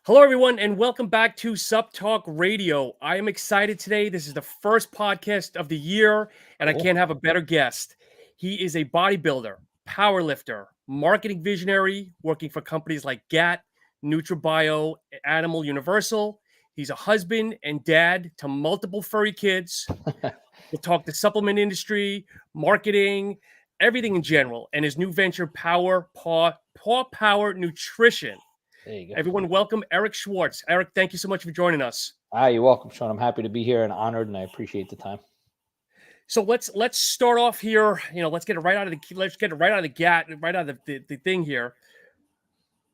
Hello, everyone, and welcome back to Supp Talk Radio. I am excited today. This is the first podcast of the year, and I Cool. can't have a better guest. He is a bodybuilder, powerlifter, marketing visionary, working for companies like GAT, NutriBio, Animal Universal. He's a husband and dad to multiple furry kids. We'll talk the supplement industry, marketing, everything in general, and his new venture, Paw Power Nutrition. There you go. Everyone, welcome Eric Schwartz. Eric, thank you so much for joining us. You're welcome, Sean. I'm happy to be here and honored, and I appreciate the time. So let's start off here. Let's get it right out of the thing here.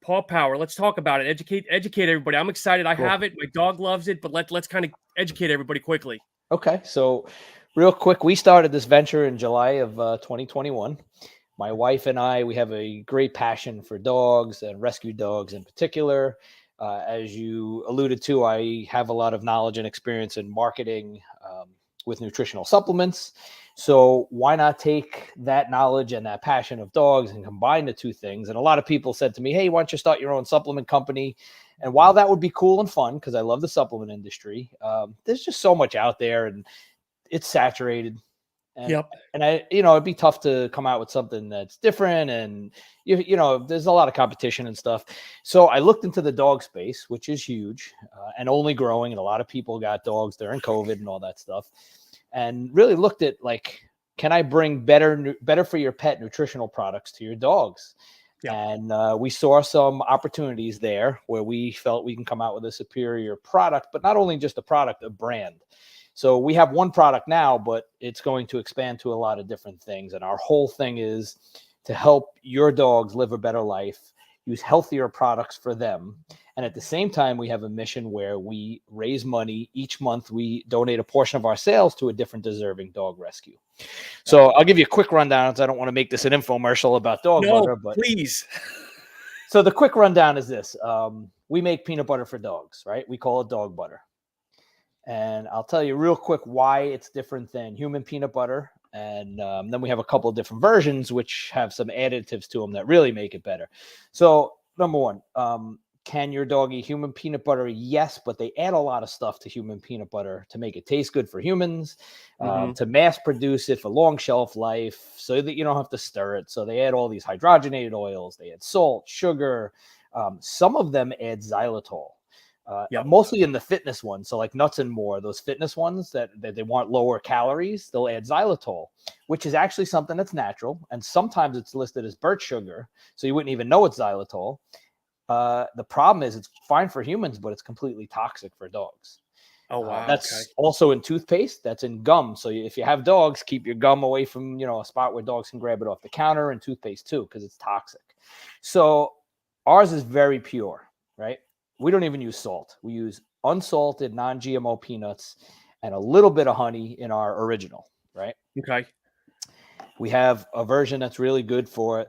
Paw Power. Let's talk about it. Educate everybody. I'm excited. I have it. My dog loves it, but let's kind of educate everybody quickly. Okay, so real quick, we started this venture in July of 2021. My wife and I, we have a great passion for dogs and rescue dogs in particular. As you alluded to, I have a lot of knowledge and experience in marketing with nutritional supplements. So why not take that knowledge and that passion of dogs and combine the two things? And a lot of people said to me, hey, why don't you start your own supplement company? And while that would be cool and fun, because I love the supplement industry, there's just so much out there and it's saturated. And it'd be tough to come out with something that's different. And, there's a lot of competition and stuff. So I looked into the dog space, which is huge and only growing. And a lot of people got dogs during COVID and all that stuff. And really looked at can I bring better for your pet nutritional products to your dogs? Yeah. And we saw some opportunities there where we felt we can come out with a superior product, but not only just a product, a brand. So we have one product now, but it's going to expand to a lot of different things. And our whole thing is to help your dogs live a better life, use healthier products for them. And at the same time, we have a mission where we raise money. Each month, we donate a portion of our sales to a different deserving dog rescue. So I'll give you a quick rundown, because I don't want to make this an infomercial about dog butter. But please. So the quick rundown is this. We make peanut butter for dogs, right? We call it dog butter. And I'll tell you real quick why it's different than human peanut butter. And then we have a couple of different versions, which have some additives to them that really make it better. So number one, can your dog eat human peanut butter? Yes, but they add a lot of stuff to human peanut butter to make it taste good for humans, to mass produce it for long shelf life so that you don't have to stir it. So they add all these hydrogenated oils. They add salt, sugar. Some of them add xylitol. Mostly in the fitness ones. So like Nuts and More, those fitness ones that they want lower calories, they'll add xylitol, which is actually something that's natural. And sometimes it's listed as birch sugar. So you wouldn't even know it's xylitol. The problem is it's fine for humans, but it's completely toxic for dogs. Oh, wow. That's also in toothpaste. That's in gum. So if you have dogs, keep your gum away from, a spot where dogs can grab it off the counter, and toothpaste too, because it's toxic. So ours is very pure, right? We don't even use salt. We use unsalted, non-GMO peanuts and a little bit of honey in our original, right? Okay. We have a version that's really good for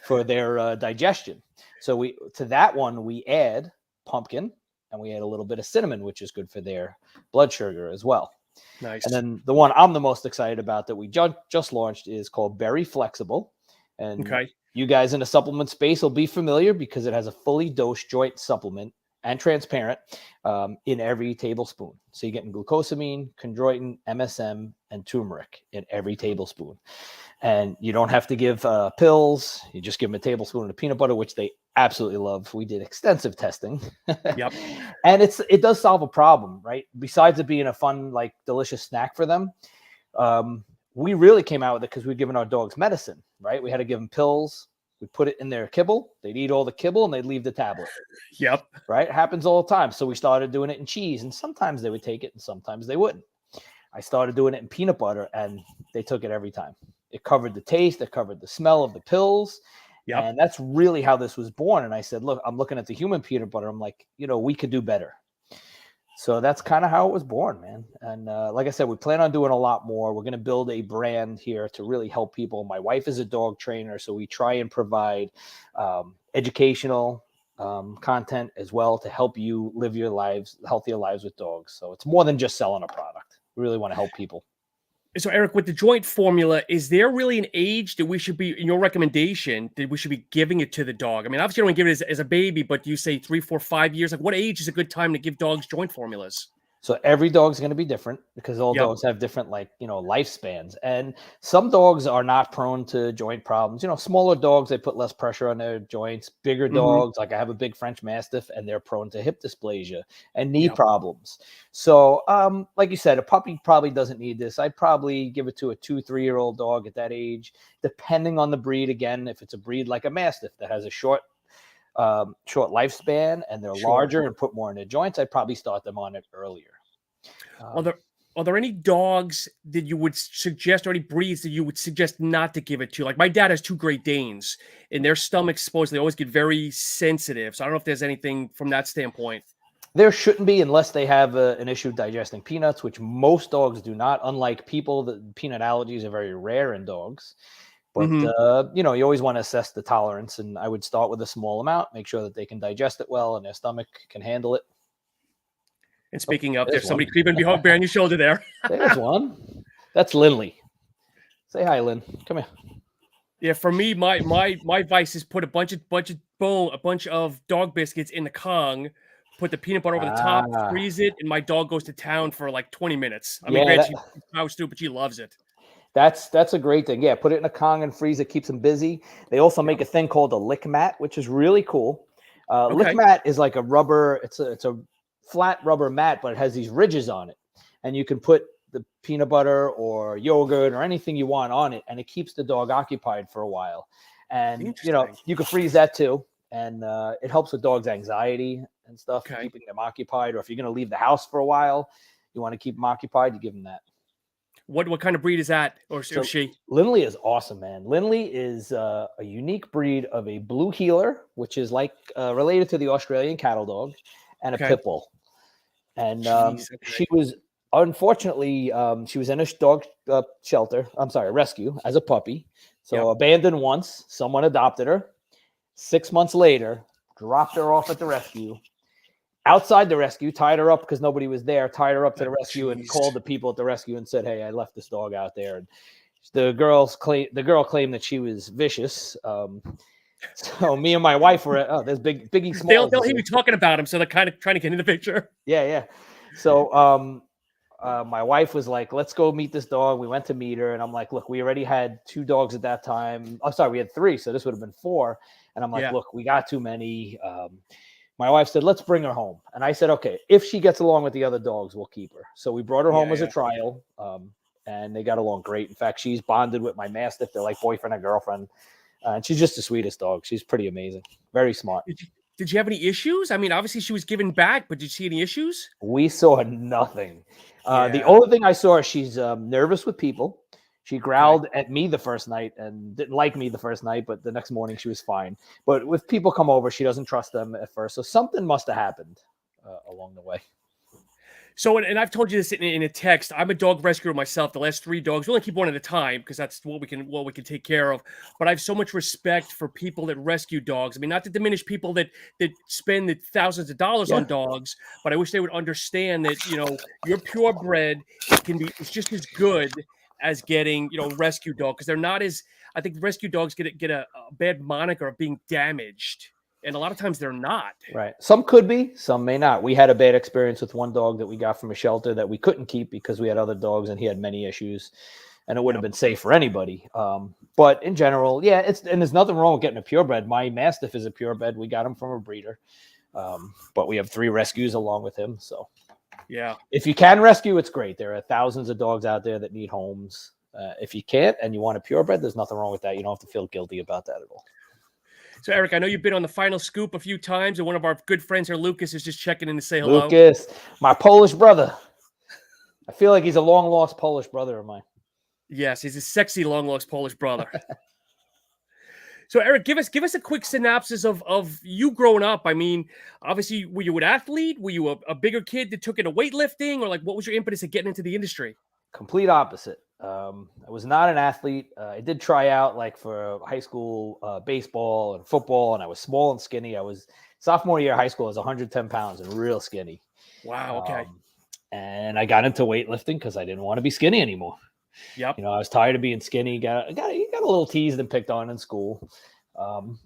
their digestion. So to that one, we add pumpkin and we add a little bit of cinnamon, which is good for their blood sugar as well. Nice. And then the one I'm the most excited about that we just launched is called Berry Flexible. And you guys in the supplement space will be familiar because it has a fully dosed joint supplement and transparent in every tablespoon. So you're getting glucosamine, chondroitin, MSM, and turmeric in every tablespoon. And you don't have to give pills. You just give them a tablespoon of peanut butter, which they absolutely love. We did extensive testing. Yep. And it does solve a problem, right? Besides it being a fun, delicious snack for them, we really came out with it because we'd given our dogs medicine, right? We had to give them pills. We put it in their kibble. They'd eat all the kibble and they'd leave the tablet. Yep. Right? It happens all the time. So we started doing it in cheese, and sometimes they would take it and sometimes they wouldn't. I started doing it in peanut butter and they took it every time. It covered the taste. It covered the smell of the pills. Yep. And that's really how this was born. And I said, look, I'm looking at the human peanut butter. I'm like, we could do better. So that's kind of how it was born, man. And like I said, we plan on doing a lot more. We're going to build a brand here to really help people. My wife is a dog trainer, so we try and provide educational content as well to help you live your lives, healthier lives with dogs. So it's more than just selling a product. We really want to help people. So, Eric, with the joint formula, is there really an age that we should be, in your recommendation, that we should be giving it to the dog? I mean, obviously, you don't give it as a baby, but do you say 3, 4, 5 years? Like, what age is a good time to give dogs joint formulas? So every dog's going to be different because all Yep. dogs have different, lifespans. And some dogs are not prone to joint problems. Smaller dogs, they put less pressure on their joints. Bigger dogs, like I have a big French Mastiff, and they're prone to hip dysplasia and knee Yep. problems. So, like you said, a puppy probably doesn't need this. I'd probably give it to a 2-3-year-old dog at that age, depending on the breed. Again, if it's a breed like a Mastiff that has a short lifespan and they're larger and put more in their joints, I'd probably start them on it earlier. Are there any dogs that you would suggest, or any breeds that you would suggest not to give it to? Like my dad has 2 Great Danes, and their stomachs supposedly always get very sensitive. So I don't know if there's anything from that standpoint. There shouldn't be, unless they have an issue digesting peanuts, which most dogs do not. Unlike people, the peanut allergies are very rare in dogs. But, you always want to assess the tolerance, and I would start with a small amount, make sure that they can digest it well and their stomach can handle it. And speaking of, there's somebody creeping behind your shoulder there. There's one. That's Lindley. Say hi, Lynn. Come here. Yeah, for me, my vice is put a bunch of dog biscuits in the Kong, put the peanut butter over the top, freeze it, and my dog goes to town for like 20 minutes. I mean, she's how stupid, she loves it. That's a great thing. Yeah, put it in a Kong and freeze it, keeps them busy. They also make a thing called a lick mat, which is really cool. Lick mat is like a rubber. It's a flat rubber mat, but it has these ridges on it, and you can put the peanut butter or yogurt or anything you want on it, and it keeps the dog occupied for a while. And you can freeze that too, and it helps with dogs' anxiety and stuff, keeping them occupied. Or if you're going to leave the house for a while, you want to keep them occupied, you give them that. What kind of breed is that, or she? Lindley is awesome, man. Lindley is a unique breed of a blue heeler, which is like related to the Australian cattle dog, and a pit bull. And she was, unfortunately, she was in a dog rescue as a puppy. So abandoned once, someone adopted her. 6 months later, dropped her off at the rescue. Outside the rescue, tied her up because nobody was there, tied her up to the rescue and called the people at the rescue and said, "Hey, I left this dog out there." And the girl claimed that she was vicious. So me and my wife were there's Biggie Smalls. They'll hear me talking about him, so they're kind of trying to get in the picture. Yeah. So my wife was like, "Let's go meet this dog." We went to meet her, and I'm like, "Look, we already had 2 dogs at that time. Oh, sorry, we had 3, so this would have been 4." And I'm like, "Look, we got too many." My wife said, "Let's bring her home." And I said, "Okay, if she gets along with the other dogs, we'll keep her." So we brought her home as a trial, and they got along great. In fact, she's bonded with my Mastiff. They're like boyfriend and girlfriend. And she's just the sweetest dog. She's pretty amazing. Very smart. Did you have any issues? I mean, obviously she was giving back, but did you see any issues? We saw nothing. The only thing I saw is she's nervous with people. She growled at me the first night and didn't like me the first night, but the next morning she was fine. But with people come over, she doesn't trust them at first. So something must have happened along the way. So, and I've told you this in a text. I'm a dog rescuer myself. The last 3 dogs, we only keep one at a time because that's what we can take care of. But I have so much respect for people that rescue dogs. I mean, not to diminish people that spend the thousands of dollars on dogs, but I wish they would understand that your purebred it's just as good as getting rescue dog, because they're not as, I think rescue dogs get a bad moniker of being damaged. And a lot of times they're not. Right. Some could be, some may not. We had a bad experience with one dog that we got from a shelter that we couldn't keep because we had other dogs and he had many issues, and it wouldn't have been safe for anybody. But in general, and there's nothing wrong with getting a purebred. My Mastiff is a purebred. We got him from a breeder. But we have 3 rescues along with him. So if you can rescue, it's great. There are thousands of dogs out there that need homes. If you can't and you want a purebred, there's nothing wrong with that. You don't have to feel guilty about that at all. So, Eric, I know you've been on the Final Scoop a few times, and one of our good friends here, Lucas, is just checking in to say hello. Lucas, my Polish brother. I feel like he's a long-lost Polish brother of mine. Yes, he's a sexy, long-lost Polish brother. So, Eric, give us a quick synopsis of you growing up. I mean, obviously, were you an athlete? Were you a bigger kid that took into weightlifting? Or, what was your impetus of getting into the industry? Complete opposite. I was not an athlete. I did try out for high school baseball and football, and I was small and skinny. I was sophomore year of high school. I was 110 pounds and real skinny. Wow. Okay. And I got into weightlifting because I didn't want to be skinny anymore. Yep. I was tired of being skinny. Got a little teased and picked on in school.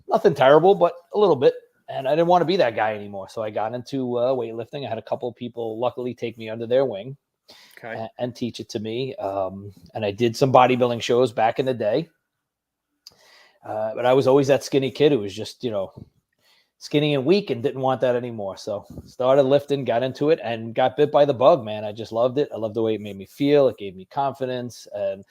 Nothing terrible, but a little bit. And I didn't want to be that guy anymore. So I got into weightlifting. I had a couple of people luckily take me under their wing and teach it to me. And I did some bodybuilding shows back in the day. But I was always that skinny kid who was just, skinny and weak and didn't want that anymore. So started lifting, got into it, and got bit by the bug, man. I just loved it. I loved the way it made me feel. It gave me confidence. And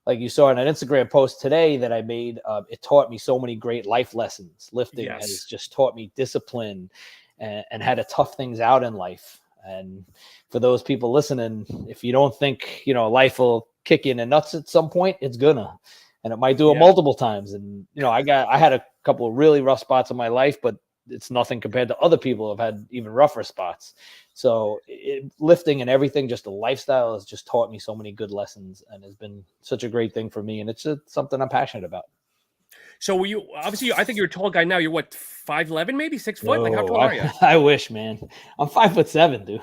like you saw in an Instagram post today that I made, it taught me so many great life lessons. Lifting has just taught me discipline and how to tough things out in life. And for those people listening, if you don't think, life will kick you in the nuts at some point, it's gonna. And it might do it multiple times. And, I had a couple of really rough spots in my life, but it's nothing compared to other people who have had even rougher spots. So lifting and everything, just the lifestyle has just taught me so many good lessons and has been such a great thing for me. And it's just something I'm passionate about. So were you, obviously, I think you're a tall guy now. You're what, 5'11", maybe 6 foot? Like how tall are you? I wish, man. I'm 5'7", dude.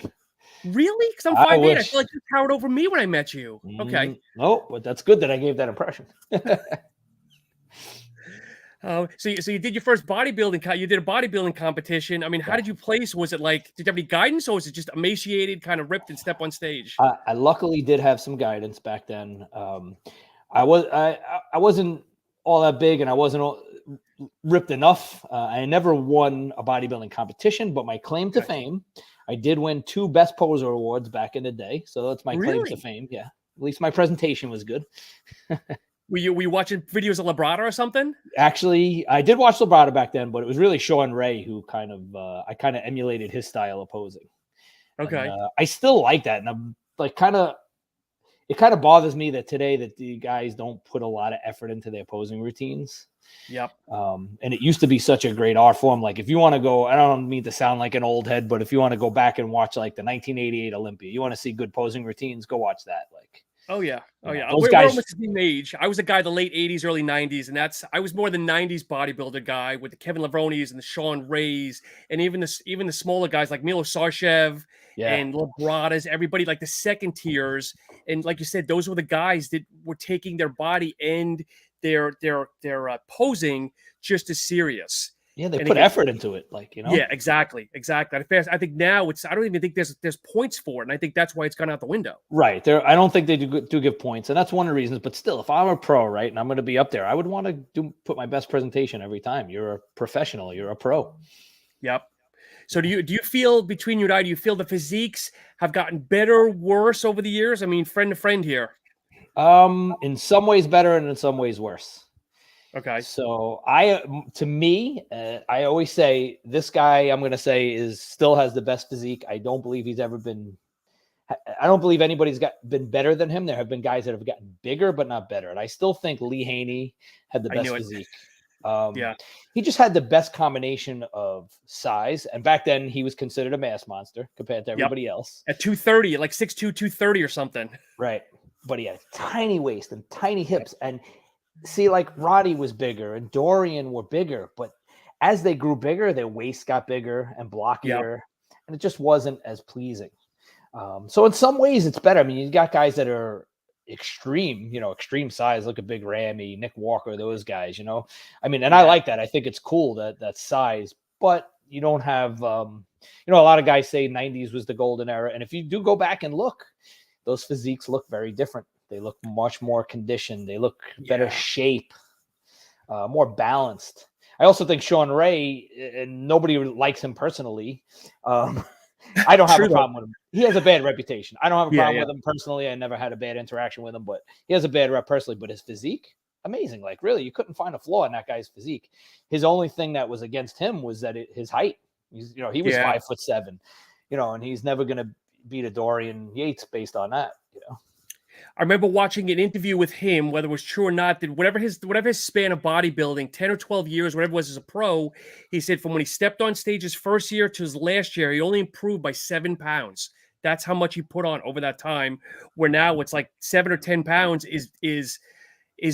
Really? Because I'm 5'8". I feel like you towered over me when I met you. Okay. No, but that's good that I gave that impression. So you did your first bodybuilding. You did a bodybuilding competition. I mean, how did you place? Was it like, did you have any guidance, or was it just emaciated, kind of ripped and step on stage? I luckily did have some guidance back then. I wasn't all that big, and I wasn't ripped enough. I never won a bodybuilding competition, but my claim to fame, I did win 2 Best Poser awards back in the day. So that's my claim to fame. Yeah, at least my presentation was good. Were you watching videos of Labrada or something? Actually, I did watch Labrada back then, but it was really Sean Ray who I kind of emulated his style of posing. Okay. And, I still like that. And I'm like, it kind of bothers me that today that the guys don't put a lot of effort into their posing routines. Yep. And it used to be such a great art form. Like if you want to go, I don't mean to sound like an old head, but if you want to go back and watch like the 1988 Olympia, you want to see good posing routines, go watch that. Like, oh yeah. We're guys, almost the same age. I was a guy the late 80s, early 90s, and I was more the 90s bodybuilder guy with the Kevin Lavronis and the Sean Rays, and even the smaller guys like Milo Sarshev and Labradas, everybody like the second tiers. And like you said, those were the guys that were taking their body and their posing just as serious. Yeah, they put effort into it, Yeah, exactly. I think now I don't even think there's points for it, and I think that's why it's gone out the window. Right. I don't think they do give points, and that's one of the reasons. But still, if I'm a pro, right, and I'm going to be up there, I would want to put my best presentation every time. You're a professional. You're a pro. Yep. So do you feel, between you and I, do you feel the physiques have gotten better, worse over the years? I mean, friend to friend here. In some ways better, and in some ways worse. Okay. So I always say this guy, I'm going to say, still has the best physique. I don't believe anybody's been better than him. There have been guys that have gotten bigger, but not better. And I still think Lee Haney had the best physique. He just had the best combination of size. And back then he was considered a mass monster compared to everybody else. At 230, like 6'2", 230 or something. Right. But he had a tiny waist and tiny hips. And see, like Roddy was bigger and Dorian were bigger, but as they grew bigger, their waist got bigger and blockier, and it just wasn't as pleasing. So in some ways it's better. I mean, you got guys that are extreme size. Look at Big Ramy, Nick Walker, those guys, I mean, and I like that. I think it's cool that size, but you don't have, a lot of guys say 90s was the golden era. And if you do go back and look, those physiques look very different. They look much more conditioned. They look better shape, more balanced. I also think Sean Ray, and nobody likes him personally. I don't have a problem with him. He has a bad reputation. I don't have a problem with him personally. I never had a bad interaction with him, but he has a bad rep personally. But his physique, amazing. Like, really, you couldn't find a flaw in that guy's physique. His only thing that was against him was that his height. He was 5'7", and he's never going to beat a Dorian Yates based on that, I remember watching an interview with him, whether it was true or not, that whatever his span of bodybuilding, 10 or 12 years, whatever it was as a pro, he said from when he stepped on stage his first year to his last year, he only improved by 7 pounds. That's how much he put on over that time, where now it's like 7 or 10 pounds is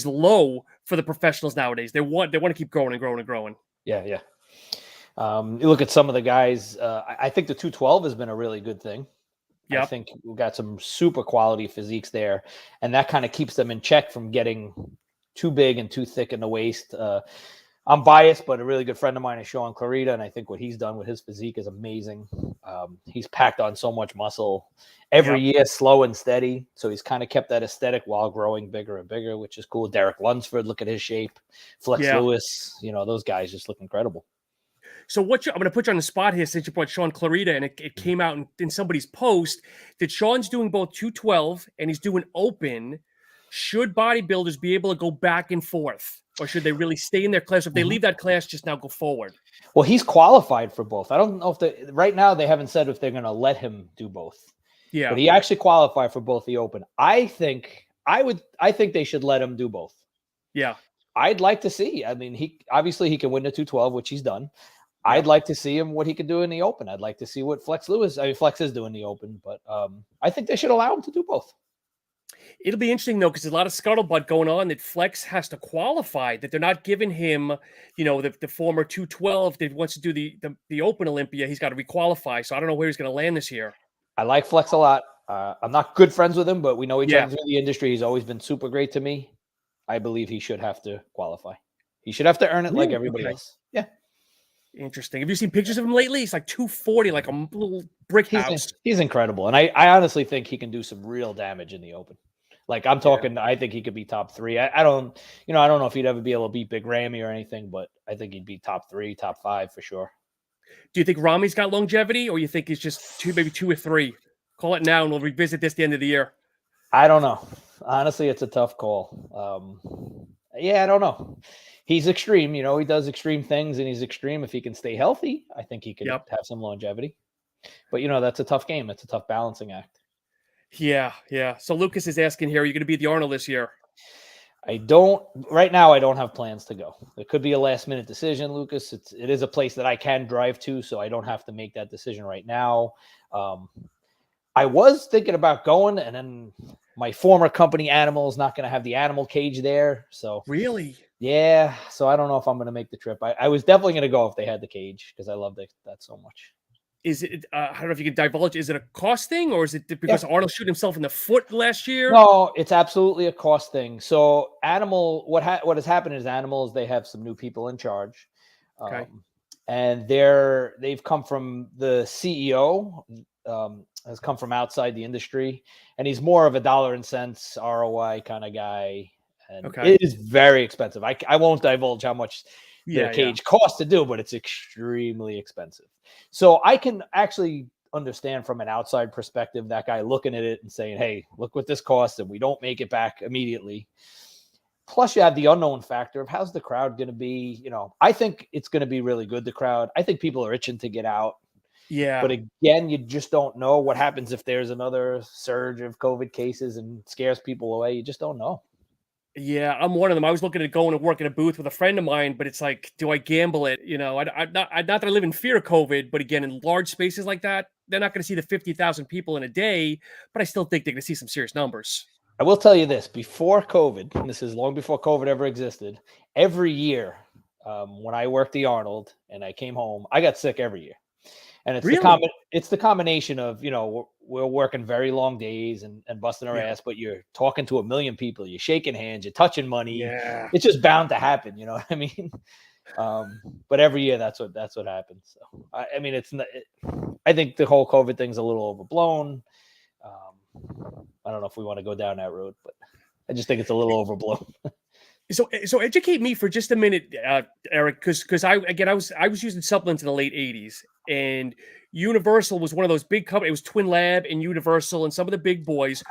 low for the professionals nowadays. They want to keep growing and growing and growing. Yeah. You look at some of the guys, I think the 212 has been a really good thing. I think we got some super quality physiques there, and that kind of keeps them in check from getting too big and too thick in the waist. I'm biased, but a really good friend of mine is Sean Clarita, and I think what he's done with his physique is amazing. He's packed on so much muscle every year, slow and steady. So he's kind of kept that aesthetic while growing bigger and bigger, which is cool. Derek Lunsford, look at his shape. Flex Lewis, those guys just look incredible. So I'm going to put you on the spot here since you brought Sean Clarita, and it came out in somebody's post that Sean's doing both 212 and he's doing open. Should bodybuilders be able to go back and forth, or should they really stay in their class? If they leave that class, just now go forward. Well, he's qualified for both. I don't know if right now they haven't said if they're going to let him do both. Yeah, but he actually qualified for both the open. I think they should let him do both. Yeah, I'd like to see. I mean, he can win the 212, which he's done. Yeah. I'd like to see him what he can do in the open. I'd like to see what Flex is doing in the open, but I think they should allow him to do both. It'll be interesting, though, because there's a lot of scuttlebutt going on that Flex has to qualify, that they're not giving him, the former 212 that wants to do the Open Olympia. He's got to requalify. So I don't know where he's going to land this year. I like Flex a lot. I'm not good friends with him, but we know each other through the industry. He's always been super great to me. I believe he should have to qualify. He should have to earn it like everybody else. Yeah. Interesting. Have you seen pictures of him lately? He's like 240, like a little brick house. He's incredible. And I honestly think he can do some real damage in the open. Like I'm talking, I think he could be top 3. I don't know if he'd ever be able to beat Big Ramy or anything, but I think he'd be top 3, top 5 for sure. Do you think Ramy's got longevity, or you think he's just maybe 2 or 3? Call it now, and we'll revisit this at the end of the year. I don't know. Honestly, it's a tough call. I don't know. He's extreme. He does extreme things, and he's extreme. If he can stay healthy, I think he could have some longevity. But, that's a tough game. It's a tough balancing act. Yeah. So Lucas is asking here, are you going to be at the Arnold this year? Right now, I don't have plans to go. It could be a last minute decision, Lucas. It is a place that I can drive to, so I don't have to make that decision right now. I was thinking about going, and then my former company Animal is not going to have the animal cage there. So really? Yeah. So I don't know if I'm going to make the trip. I was definitely going to go if they had the cage, because I love that so much. Is it, I don't know if you can divulge, is it a cost thing, or is it because Arnold shot himself in the foot last year? No, it's absolutely a cost thing. So Animal, what has happened is Animals, they have some new people in charge. Okay. And they've come from the CEO, has come from outside the industry, and he's more of a dollar and cents ROI kind of guy. And it is very expensive. I won't divulge how much the cage costs to do, but it's extremely expensive. So I can actually understand from an outside perspective, that guy looking at it and saying, hey, look what this costs, and we don't make it back immediately. Plus you have the unknown factor of how's the crowd going to be. I think it's going to be really good, the crowd. I think people are itching to get out. Yeah. But again, you just don't know what happens if there's another surge of COVID cases and scares people away. You just don't know. Yeah, I'm one of them. I was looking at going to work in a booth with a friend of mine, but it's like, do I gamble it? Not that I live in fear of COVID, but again, in large spaces like that, they're not going to see the 50,000 people in a day, but I still think they're going to see some serious numbers. I will tell you this, before COVID, and this is long before COVID ever existed, every year when I worked the Arnold and I came home, I got sick every year. And it's the combination of, we're working very long days and busting our ass, but you're talking to 1 million people, you're shaking hands, you're touching money. Yeah. It's just bound to happen. You know what I mean? But every year that's what happens. So, I think the whole COVID thing's a little overblown. I don't know if we want to go down that road, but I just think it's a little overblown. So educate me for just a minute, Eric, because I was using supplements in the late 80s, and Universal was one of those big companies. It was Twin Lab and Universal and some of the big boys.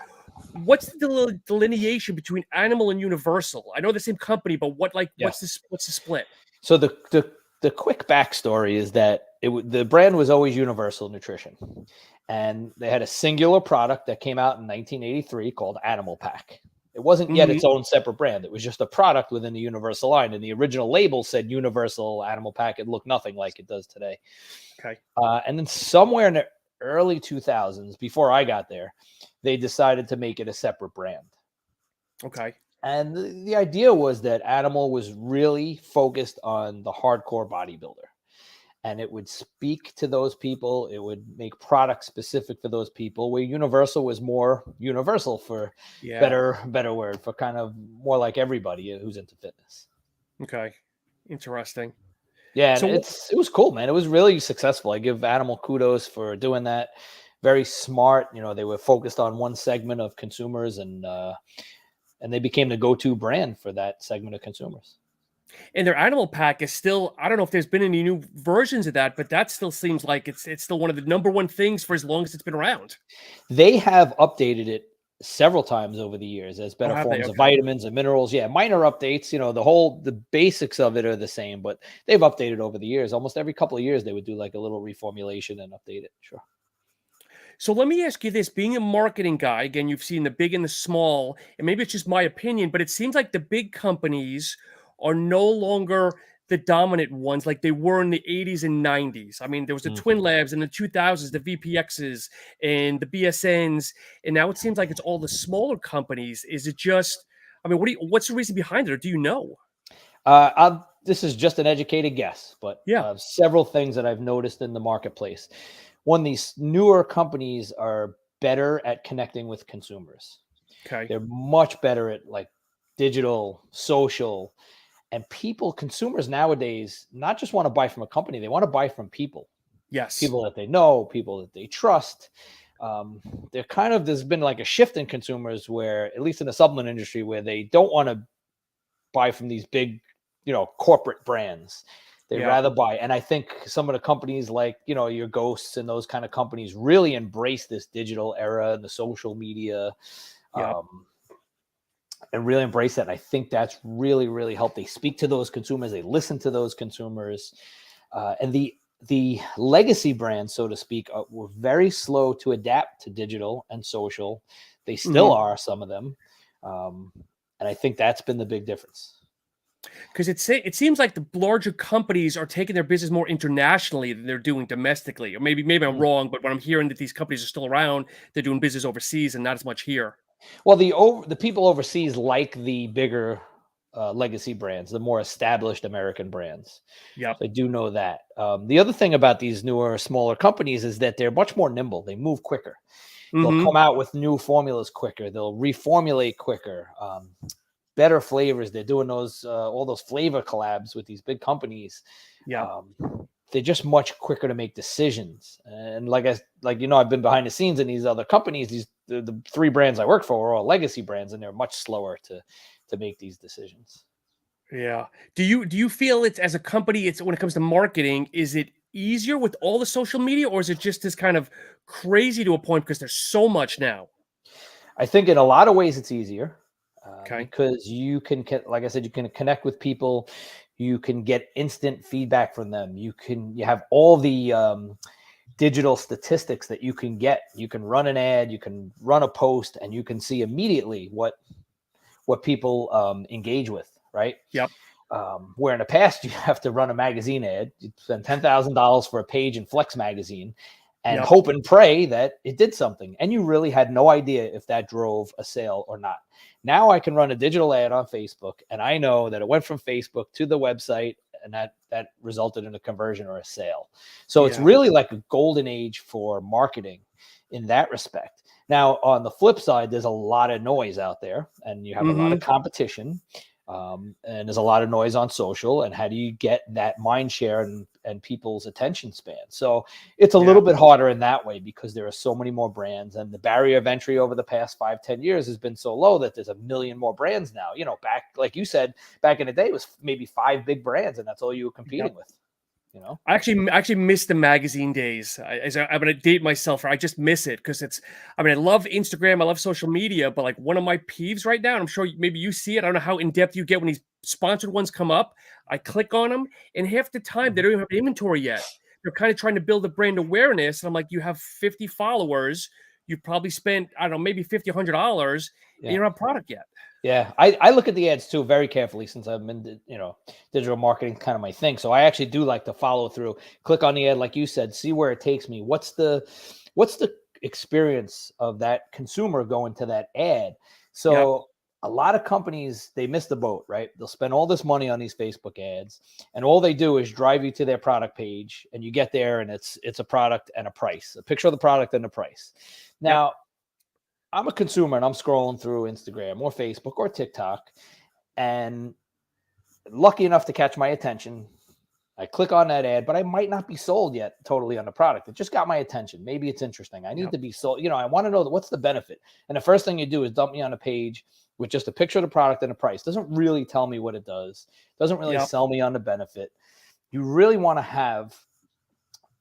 What's the delineation between Animal and Universal? I know the same company, but what's the split? So the quick backstory is that the brand was always Universal Nutrition, and they had a singular product that came out in 1983 called Animal Pack. It wasn't yet its own separate brand. It was just a product within the Universal line. And the original label said Universal Animal Pack. It looked nothing like it does today. Okay. And then somewhere in the early 2000s, before I got there, they decided to make it a separate brand. Okay. And the idea was that Animal was really focused on the hardcore bodybuilder. and it would speak to those people. It would make products specific for those people, where Universal was more universal, for better word, for kind of more like everybody who's into fitness. Okay. Interesting. Yeah, and So it was cool, man. It was really successful. I give Animal kudos for doing that. Very smart. You know, they were focused on one segment of consumers, and they became the go-to brand for that segment of consumers. And their animal pack is still, I don't know if there's been any new versions of that, but that still seems like it's still one of the number one things for as long as it's been around. They have updated it several times over the years as better forms of vitamins and minerals. Yeah, minor updates. You know, the basics of it are the same, but they've updated over the years. Almost every couple of years, they would do like a little reformulation and update it. Sure. So let me ask you this, being a marketing guy, again, you've seen the big and the small, and maybe it's just my opinion, but it seems like the big companies are no longer the dominant ones like they were in the 80s and 90s. I mean, there was the Twin Labs in the 2000s, the VPXs and the BSNs, and now it seems like it's all the smaller companies. Is it just, I mean, what's the reason behind it, or do you know? This is just an educated guess, but several things that I've noticed in the marketplace. One, these newer companies are better at connecting with consumers. Okay. They're much better at like digital, social, and consumers nowadays not just want to buy from a company, they want to buy from people. Yes. People that they know, people that they trust. There's been like a shift in consumers where, at least in the supplement industry, where they don't want to buy from these big, corporate brands. They'd rather buy. And I think some of the companies like, your Ghosts and those kind of companies really embrace this digital era and the social media. And really embrace that. And I think that's really, really helped. They speak to those consumers. They listen to those consumers. And the legacy brands, so to speak, were very slow to adapt to digital and social. They still are, some of them. And I think that's been the big difference. Because it seems like the larger companies are taking their business more internationally than they're doing domestically. Or maybe I'm wrong, but when I'm hearing that these companies are still around, they're doing business overseas and not as much here. Well, the people overseas like the bigger legacy brands, the more established American brands. Yeah, so I do know that. The other thing about these newer, smaller companies is that they're much more nimble. They move quicker. They'll come out with new formulas quicker. They'll reformulate quicker. Better flavors. They're doing those all those flavor collabs with these big companies. Yeah. They're just much quicker to make decisions. And I've been behind the scenes in these other companies. The three brands I work for are all legacy brands, and they're much slower to make these decisions. Yeah. Do you feel it's, as a company, it's when it comes to marketing, is it easier with all the social media, or is it just this kind of crazy to a point because there's so much now? I think in a lot of ways it's easier. Okay. Because you can, like I said, you can connect with people. You can get instant feedback from them. You have all the digital statistics that you can get. You can run an ad, you can run a post, and you can see immediately what people engage with, right? Yep. Where in the past you have to run a magazine ad, you spend $10,000 for a page in Flex magazine, and hope and pray that it did something. And you really had no idea if that drove a sale or not. Now I can run a digital ad on Facebook, and I know that it went from Facebook to the website, and that resulted in a conversion or a sale. So it's really like a golden age for marketing in that respect. Now, on the flip side, there's a lot of noise out there, and you have a lot of competition, and there's a lot of noise on social. And how do you get that mind share and people's attention span? So it's a little bit harder in that way, because there are so many more brands, and the barrier of entry over the past 5-10 years has been so low that there's a million more brands now. Back, like you said, back in the day, it was maybe 5 big brands, and that's all you were competing with. I actually miss the magazine days. I'm going to date myself. I just miss it because I love Instagram. I love social media, but like one of my peeves right now, and I'm sure maybe you see it. I don't know how in depth you get when these sponsored ones come up. I click on them, and half the time they don't even have inventory yet. They're kind of trying to build a brand awareness. And I'm like, you have 50 followers. You've probably spent, I don't know, maybe $50, $100, and you don't have product yet. Yeah, I look at the ads too very carefully, since I've been, digital marketing kind of my thing. So I actually do like to follow through, click on the ad, like you said, see where it takes me. What's the experience of that consumer going to that ad? So a a lot of companies, they miss the boat, right? They'll spend all this money on these Facebook ads, and all they do is drive you to their product page, and you get there and it's a product and a price, a picture of the product and a price. Now, I'm a consumer and I'm scrolling through Instagram or Facebook or TikTok, and lucky enough to catch my attention. I click on that ad, but I might not be sold yet totally on the product. It just got my attention. Maybe it's interesting. I need to be sold. You know, I want to know what's the benefit. And the first thing you do is dump me on a page with just a picture of the product and a price. Doesn't really tell me what it does. Doesn't really sell me on the benefit. You really want to have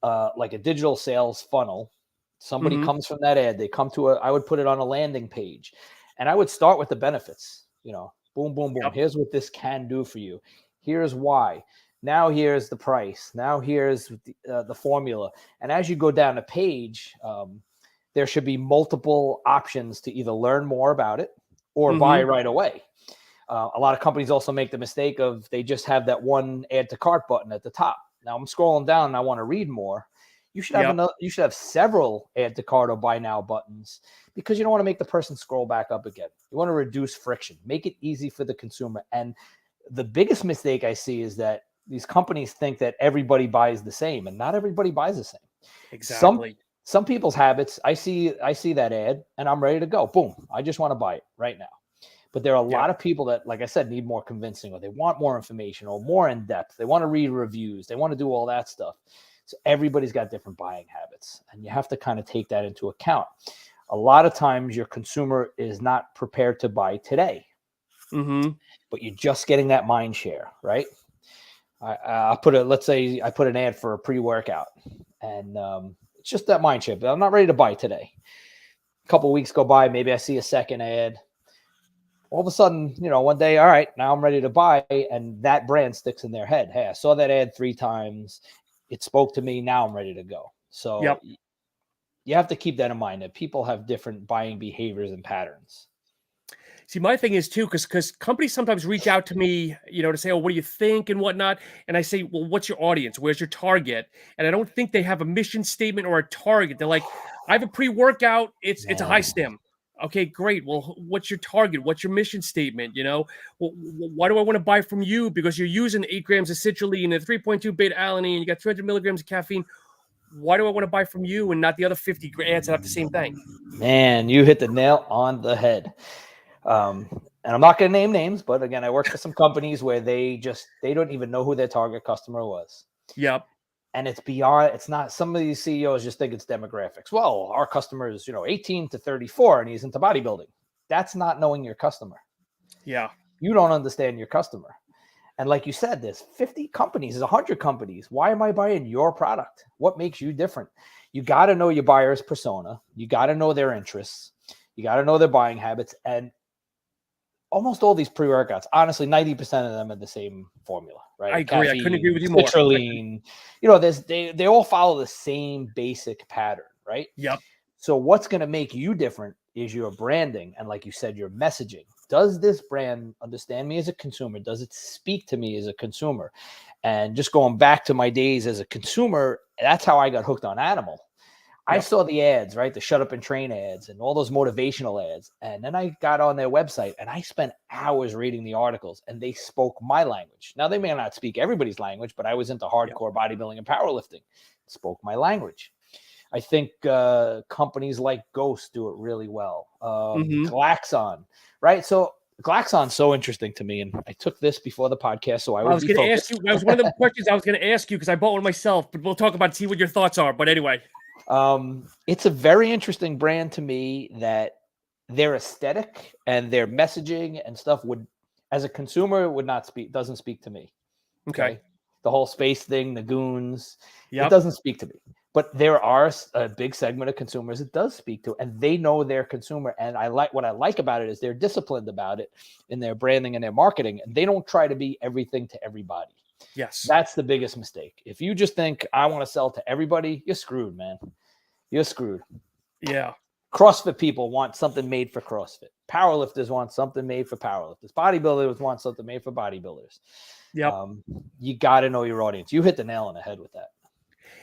like a digital sales funnel. Somebody comes from that ad. They come to I would put it on a landing page, and I would start with the benefits. You know, boom, boom, boom. Here's what this can do for you. Here's why. Now here's the price. Now here's the formula. And as you go down the page, there should be multiple options to either learn more about it or buy right away. A lot of companies also make the mistake of they just have that one add to cart button at the top. Now I'm scrolling down and I want to read more. You should have you should have several add to cart or buy now buttons, because you don't want to make the person scroll back up again. You want to reduce friction, make it easy for the consumer. And the biggest mistake I see is that these companies think that everybody buys the same, and not everybody buys the same. Exactly. Some people's habits, I see that ad and I'm ready to go. Boom. I just want to buy it right now. But there are a lot of people that, like I said, need more convincing, or they want more information or more in depth. They want to read reviews. They want to do all that stuff. So everybody's got different buying habits, and you have to kind of take that into account. A lot of times your consumer is not prepared to buy today, but you're just getting that mind share, right? Let's say I put an ad for a pre-workout, and it's just that mind share, but I'm not ready to buy today. A couple of weeks go by, maybe I see a second ad. All of a sudden, you know, one day, all right, now I'm ready to buy, and that brand sticks in their head. Hey, I saw that ad 3 times. It spoke to me. Now I'm ready to go. So you have to keep that in mind, that people have different buying behaviors and patterns. See, my thing is too, because companies sometimes reach out to me, you know, to say, oh, what do you think and whatnot? And I say, well, what's your audience? Where's your target? And I don't think they have a mission statement or a target. They're like, I have a pre-workout. It's a high stim. Okay, great. Well, what's your target? What's your mission statement? You know, well, why do I want to buy from you? Because you're using 8 grams of citrulline and 3.2 beta alanine, and you got 300 milligrams of caffeine. Why do I want to buy from you and not the other 50 ads that have the same thing? Man, you hit the nail on the head. And I'm not going to name names, but again, I work for some companies where they don't even know who their target customer was. Yep. And it's not, some of these CEOs just think it's demographics. Well, our customer is, 18 to 34 and he's into bodybuilding. That's not knowing your customer. Yeah. You don't understand your customer. And like you said, there's 50 companies, there's 100 companies. Why am I buying your product? What makes you different? You got to know your buyer's persona. You got to know their interests. You got to know their buying habits. And almost all these pre-workouts, honestly, 90% of them are the same formula, right? I agree. Caffeine, I couldn't agree with you more. Citrulline, they all follow the same basic pattern, right? Yep. So what's going to make you different is your branding. And like you said, your messaging. Does this brand understand me as a consumer? Does it speak to me as a consumer? And just going back to my days as a consumer, that's how I got hooked on Animal. I saw the ads, right? The shut up and train ads and all those motivational ads. And then I got on their website and I spent hours reading the articles, and they spoke my language. Now, they may not speak everybody's language, but I was into hardcore bodybuilding and powerlifting. It spoke my language. I think companies like Ghost do it really well. Glaxon, right? So Glaxon's so interesting to me. And I took this before the podcast, so I was going to ask you. That was one of the questions I was going to ask you, because I bought one myself, but we'll talk about it, see what your thoughts are. But anyway. It's a very interesting brand to me, that their aesthetic and their messaging and stuff as a consumer, doesn't speak to me. Okay. The whole space thing, the goons, it doesn't speak to me. But there are a big segment of consumers it does speak to, and they know their consumer. And what I like about it is they're disciplined about it in their branding and their marketing, and they don't try to be everything to everybody. Yes. That's the biggest mistake. If you just think I want to sell to everybody, you're screwed, man. You're screwed. Yeah. CrossFit people want something made for CrossFit. Powerlifters want something made for powerlifters. Bodybuilders want something made for bodybuilders. Yeah. You got to know your audience. You hit the nail on the head with that.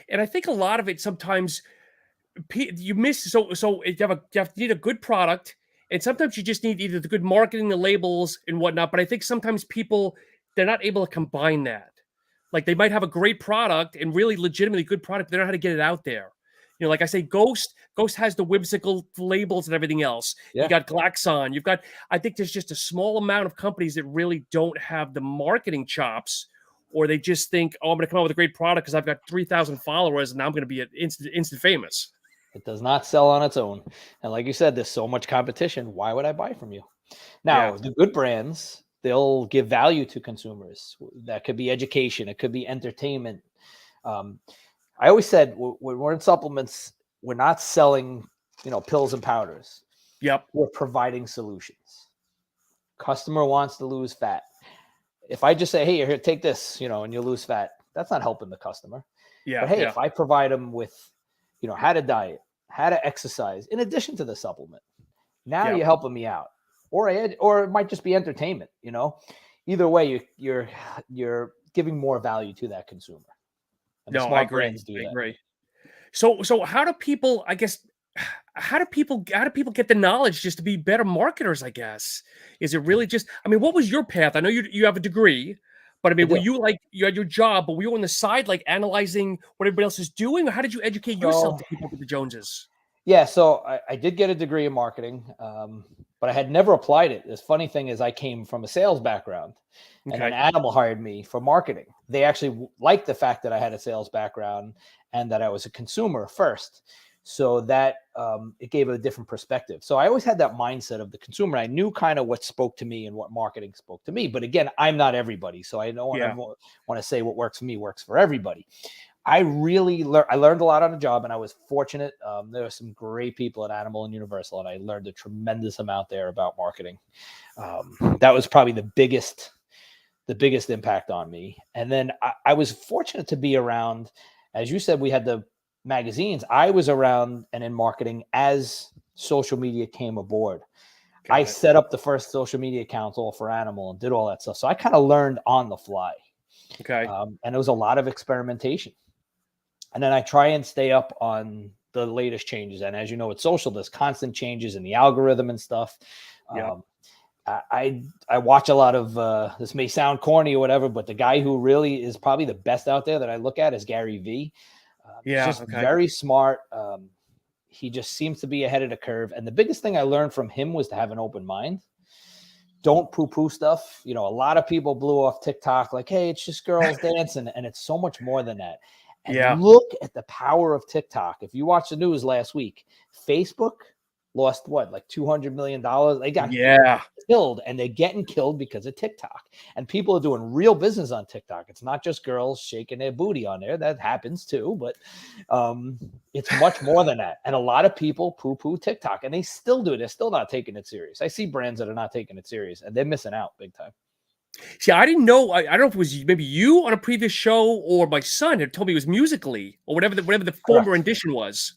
And I think a lot of it sometimes you miss. So you need a good product, And sometimes you just need either the good marketing, the labels and whatnot. But I think sometimes people, they're not able to combine that. Like they might have a great product and really legitimately good product, but they don't know how to get it out there. Like I say, Ghost has the whimsical labels and everything else. Yeah. You got Glaxon. I think there's just a small amount of companies that really don't have the marketing chops, or they just think, oh, I'm going to come out with a great product because I've got 3,000 followers and now I'm going to be instant famous. It does not sell on its own. And like you said, there's so much competition. Why would I buy from you? Now, the good brands, they'll give value to consumers. That could be education. It could be entertainment. I always said when we're in supplements, we're not selling, pills and powders. Yep. We're providing solutions. Customer wants to lose fat. If I just say, hey, here, take this, and you lose fat, that's not helping the customer. Yeah. But hey, if I provide them with, how to diet, how to exercise, in addition to the supplement, now you're helping me out. Or it might just be entertainment, Either way, you're giving more value to that consumer. And I agree. So how do people, I guess, how do people get the knowledge just to be better marketers, I guess? Is it really just, what was your path? I know you have a degree, but were you you had your job, but were you on the side, like analyzing what everybody else is doing? Or how did you educate yourself to keep up with the Joneses? Yeah, so I did get a degree in marketing, but I had never applied it. The funny thing is I came from a sales background, and then Animal hired me for marketing. They actually liked the fact that I had a sales background and that I was a consumer first. So that it gave a different perspective. So I always had that mindset of the consumer. I knew kind of what spoke to me and what marketing spoke to me. But again, I'm not everybody. So I don't want to say what works for me works for everybody. I learned a lot on the job, and I was fortunate. There were some great people at Animal and Universal, and I learned a tremendous amount there about marketing. That was probably the biggest impact on me. And then I was fortunate to be around, as you said, we had the magazines. I was around and in marketing as social media came aboard. I set up the first social media account all for Animal and did all that stuff. So I kind of learned on the fly. Okay. And it was a lot of experimentation. And then I try and stay up on the latest changes. And as you know, with social, there's constant changes in the algorithm and stuff. Yeah. I watch a lot of, this may sound corny or whatever, but the guy who really is probably the best out there that I look at is Gary Vee. He's just very smart. He just seems to be ahead of the curve. And the biggest thing I learned from him was to have an open mind. Don't poo-poo stuff. A lot of people blew off TikTok like, hey, it's just girls dancing. And it's so much more than that. And look at the power of TikTok. If you watched the news last week, Facebook lost like $200 million. They got killed, and they're getting killed because of TikTok. And people are doing real business on TikTok. It's not just girls shaking their booty on there. That happens too, but it's much more than that. And a lot of people poo-poo TikTok, and they still do. They're still not taking it serious. I see brands that are not taking it serious, and they're missing out big time. See, I didn't know. I don't know if it was maybe you on a previous show or my son had told me it was Musically or whatever the former rendition was.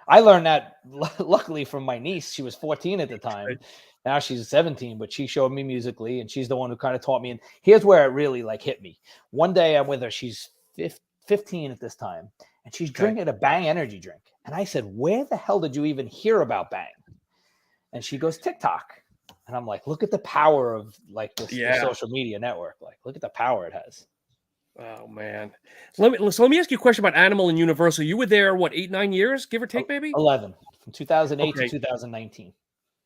I learned that luckily from my niece. She was 14 at the time. Now she's 17, but she showed me Musically, and she's the one who kind of taught me. And here's where it really hit me. One day I'm with her. She's 15 at this time, and she's drinking a Bang energy drink. And I said, where the hell did you even hear about Bang? And she goes, TikTok. And I'm like, look at the power of this social media network. Look at the power it has. Oh man. Let me ask you a question about Animal and Universal. You were there, what, 8-9 years, give or take, maybe? 11, from 2008 to 2019.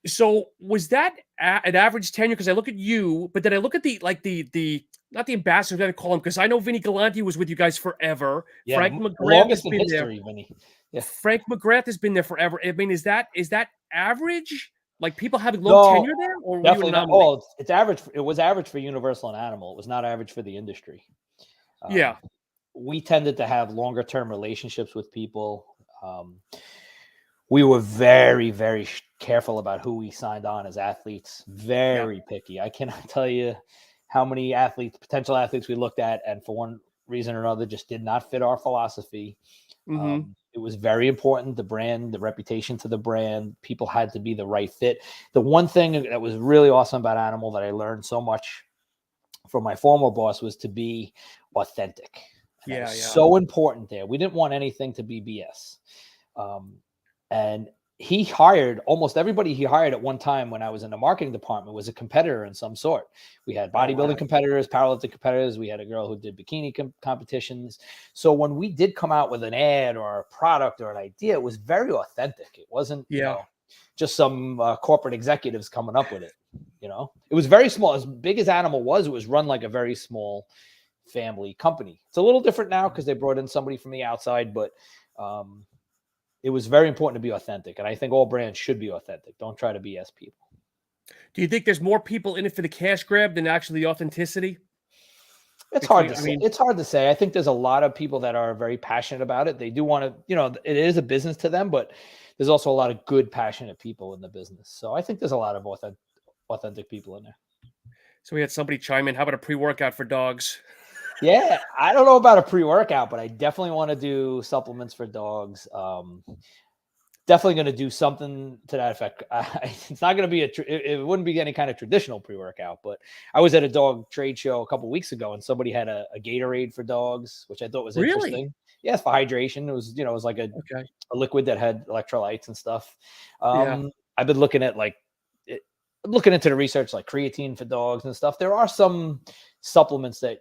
So was that an average tenure? Because I look at you, but then I look at the not the ambassadors, I call him, because I know Vinny Galanti was with you guys forever. Yeah, Frank McGrath has been history, there. Vinny. Yeah. Frank McGrath has been there forever. Is that average? Like people having long tenure there, or definitely not. Oh, it's average. It was average for Universal and Animal. It was not average for the industry. We tended to have longer term relationships with people. We were very, very careful about who we signed on as athletes. Very picky. I cannot tell you how many potential athletes we looked at, and for one reason or another, just did not fit our philosophy. It was very important, the brand, the reputation to the brand. People had to be the right fit. The one thing that was really awesome about Animal that I learned so much from my former boss was to be authentic. So important there. We didn't want anything to be BS. And he hired almost everybody he hired at one time when I was in the marketing department was a competitor in some sort. We had bodybuilding competitors, powerlifting competitors. We had a girl who did bikini competitions. So when we did come out with an ad or a product or an idea, it was very authentic. It wasn't, just some corporate executives coming up with it. It was very small. As big as Animal was, it was run like a very small family company. It's a little different now because they brought in somebody from the outside, but it was very important to be authentic. And I think all brands should be authentic. Don't try to BS people. Do you think there's more people in it for the cash grab than actually the authenticity? It's hard to say. It's hard to say. I think there's a lot of people that are very passionate about it. They do want to, it is a business to them, but there's also a lot of good, passionate people in the business. So I think there's a lot of authentic people in there. So we had somebody chime in. How about a pre-workout for dogs? Yeah, I don't know about a pre-workout, but I definitely want to do supplements for dogs. Definitely going to do something to that effect. It's not going to be it wouldn't be any kind of traditional pre-workout, but I was at a dog trade show a couple of weeks ago and somebody had a Gatorade for dogs, which I thought was interesting. Yes, for hydration. It was, it was like a liquid that had electrolytes and stuff. I've been looking at looking into the research, like creatine for dogs and stuff. There are some supplements that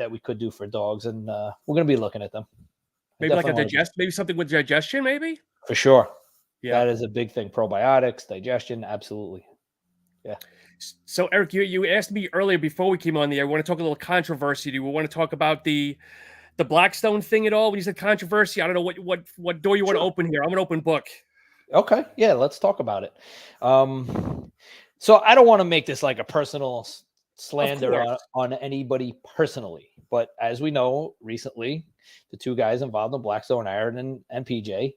we could do for dogs, and we're going to be looking at them. Maybe like maybe something with digestion, maybe? For sure. Yeah. That is a big thing. Probiotics, digestion, absolutely. Yeah. So Eric, you asked me earlier before we came on the air, we want to talk a little controversy. Do we want to talk about the Blackstone thing at all? When you said controversy, I don't know what door you want to open here. I'm an open book. Okay. Yeah, let's talk about it. So I don't want to make this like a personal slander on anybody personally, but as we know, recently, the two guys involved in Blackstone, Aaron and PJ,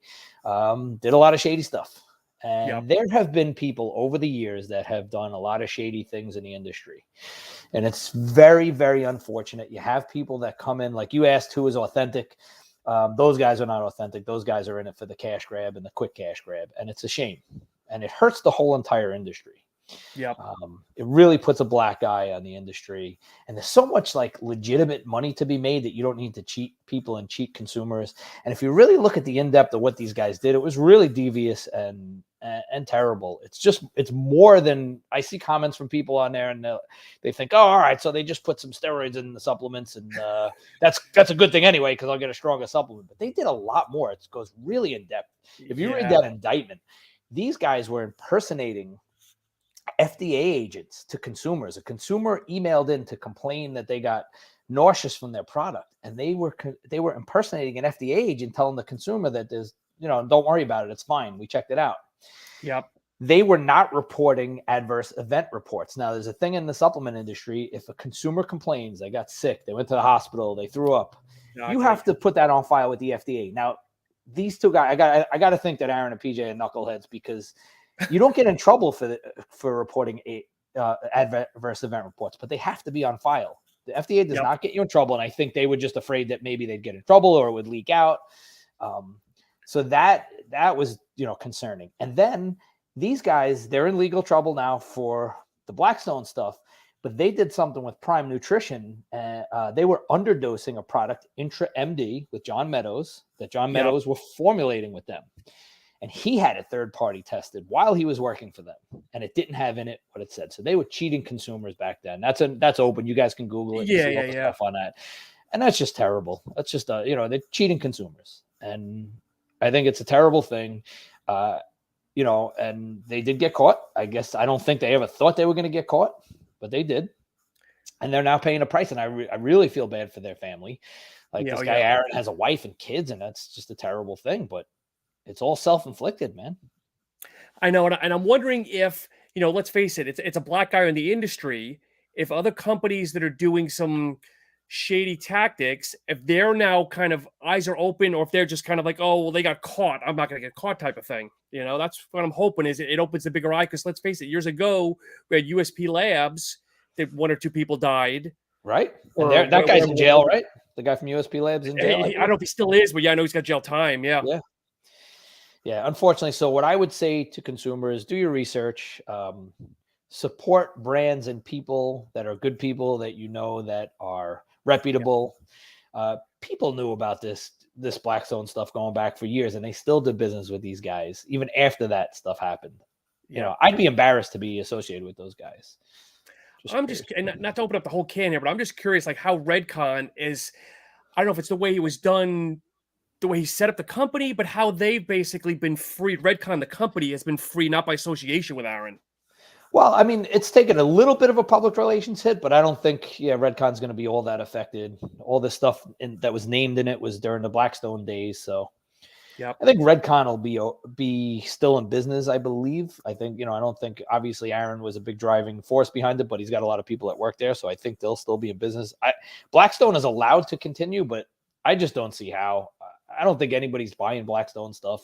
did a lot of shady stuff. And there have been people over the years that have done a lot of shady things in the industry. And it's very, very unfortunate. You have people that come in, like you asked who is authentic. Those guys are not authentic. Those guys are in it for the cash grab and the quick cash grab. And it's a shame. And it hurts the whole entire industry. Yep. It really puts a black eye on the industry, and there's so much like legitimate money to be made that you don't need to cheat people and cheat consumers. And if you really look at the in-depth of what these guys did, it was really devious and terrible. It's more than I see comments from people on there, and they think, oh, all right, so they just put some steroids in the supplements, and that's a good thing anyway because I'll get a stronger supplement. But they did a lot more. It goes really in depth. If you read that indictment, these guys were impersonating FDA agents to consumers. A consumer emailed in to complain that they got nauseous from their product, and they were impersonating an FDA agent, telling the consumer that there's, don't worry about it, it's fine, we checked it out. Yep. They were not reporting adverse event reports. Now, there's a thing in the supplement industry. If a consumer complains, they got sick, they went to the hospital, they threw up, you have to put that on file with the FDA. Now, these two guys, I got to think that Aaron and PJ are knuckleheads, because you don't get in trouble for reporting adverse event reports, but they have to be on file. The FDA does not get you in trouble, and I think they were just afraid that maybe they'd get in trouble or it would leak out. So that was concerning. And then these guys, they're in legal trouble now for the Blackstone stuff, but they did something with Prime Nutrition. They were underdosing a product, Intra MD, with John Meadows, that John Meadows were formulating with them. And he had it third-party tested while he was working for them, and it didn't have in it what it said. So they were cheating consumers back then. That's open. You guys can Google it. And see all the stuff on that. And that's just terrible. That's just they're cheating consumers, and I think it's a terrible thing. And they did get caught. I guess I don't think they ever thought they were going to get caught, but they did, and they're now paying a price. And I really feel bad for their family. Like this guy Aaron has a wife and kids, and that's just a terrible thing. But it's all self-inflicted, man. I know. And I'm wondering if, let's face it, it's a black guy in the industry. If other companies that are doing some shady tactics, if they're now kind of eyes are open, or if they're just kind of like, oh, well, they got caught, I'm not going to get caught type of thing. That's what I'm hoping is it opens a bigger eye. Because let's face it, years ago, we had USP Labs, that one or two people died. Right. And that guy's in jail, right? The guy from USP Labs in jail. I don't know if he still is, but I know he's got jail time. Yeah. Yeah, unfortunately. So what I would say to consumers, do your research, support brands and people that are good people that that are reputable. People knew about this this Blackstone stuff going back for years, and they still did business with these guys even after that stuff happened. You know, I'd be embarrassed to be associated with those guys. I'm just, and not to open up the whole can here, but I'm just curious, like how Redcon is. I don't know if it's the way it was done, the way he set up the company, but how they've basically been freed. Redcon, the company, has been free, not by association with Aaron. Well, I mean, it's taken a little bit of a public relations hit, but I don't think, Redcon's going to be all that affected. All this stuff that was named in it was during the Blackstone days. So I think Redcon will be still in business, I believe. I think, I don't think, obviously, Aaron was a big driving force behind it, but he's got a lot of people that work there. So I think they'll still be in business. Blackstone is allowed to continue, but I just don't see how. I don't think anybody's buying Blackstone stuff.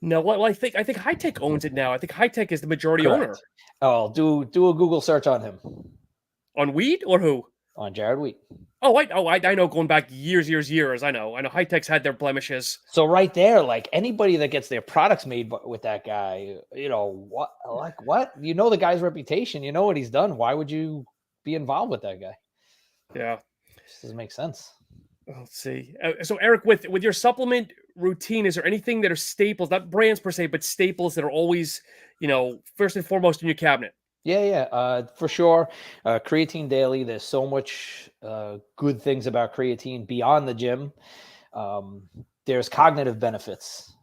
No, well, I think High Tech owns it now. I think High Tech is the majority owner. Oh, do a Google search on him. On Weed or who? On Jared Wheat. I know, going back years. I know High Tech's had their blemishes. So right there, like anybody that gets their products made with that guy, what? The guy's reputation. You know what he's done. Why would you be involved with that guy? Yeah, it just doesn't make sense. Let's see. So Eric, with your supplement routine, is there anything that are staples, not brands per se, but staples that are always, first and foremost in your cabinet? Yeah, for sure. Creatine daily. There's so much good things about creatine beyond the gym. There's cognitive benefits,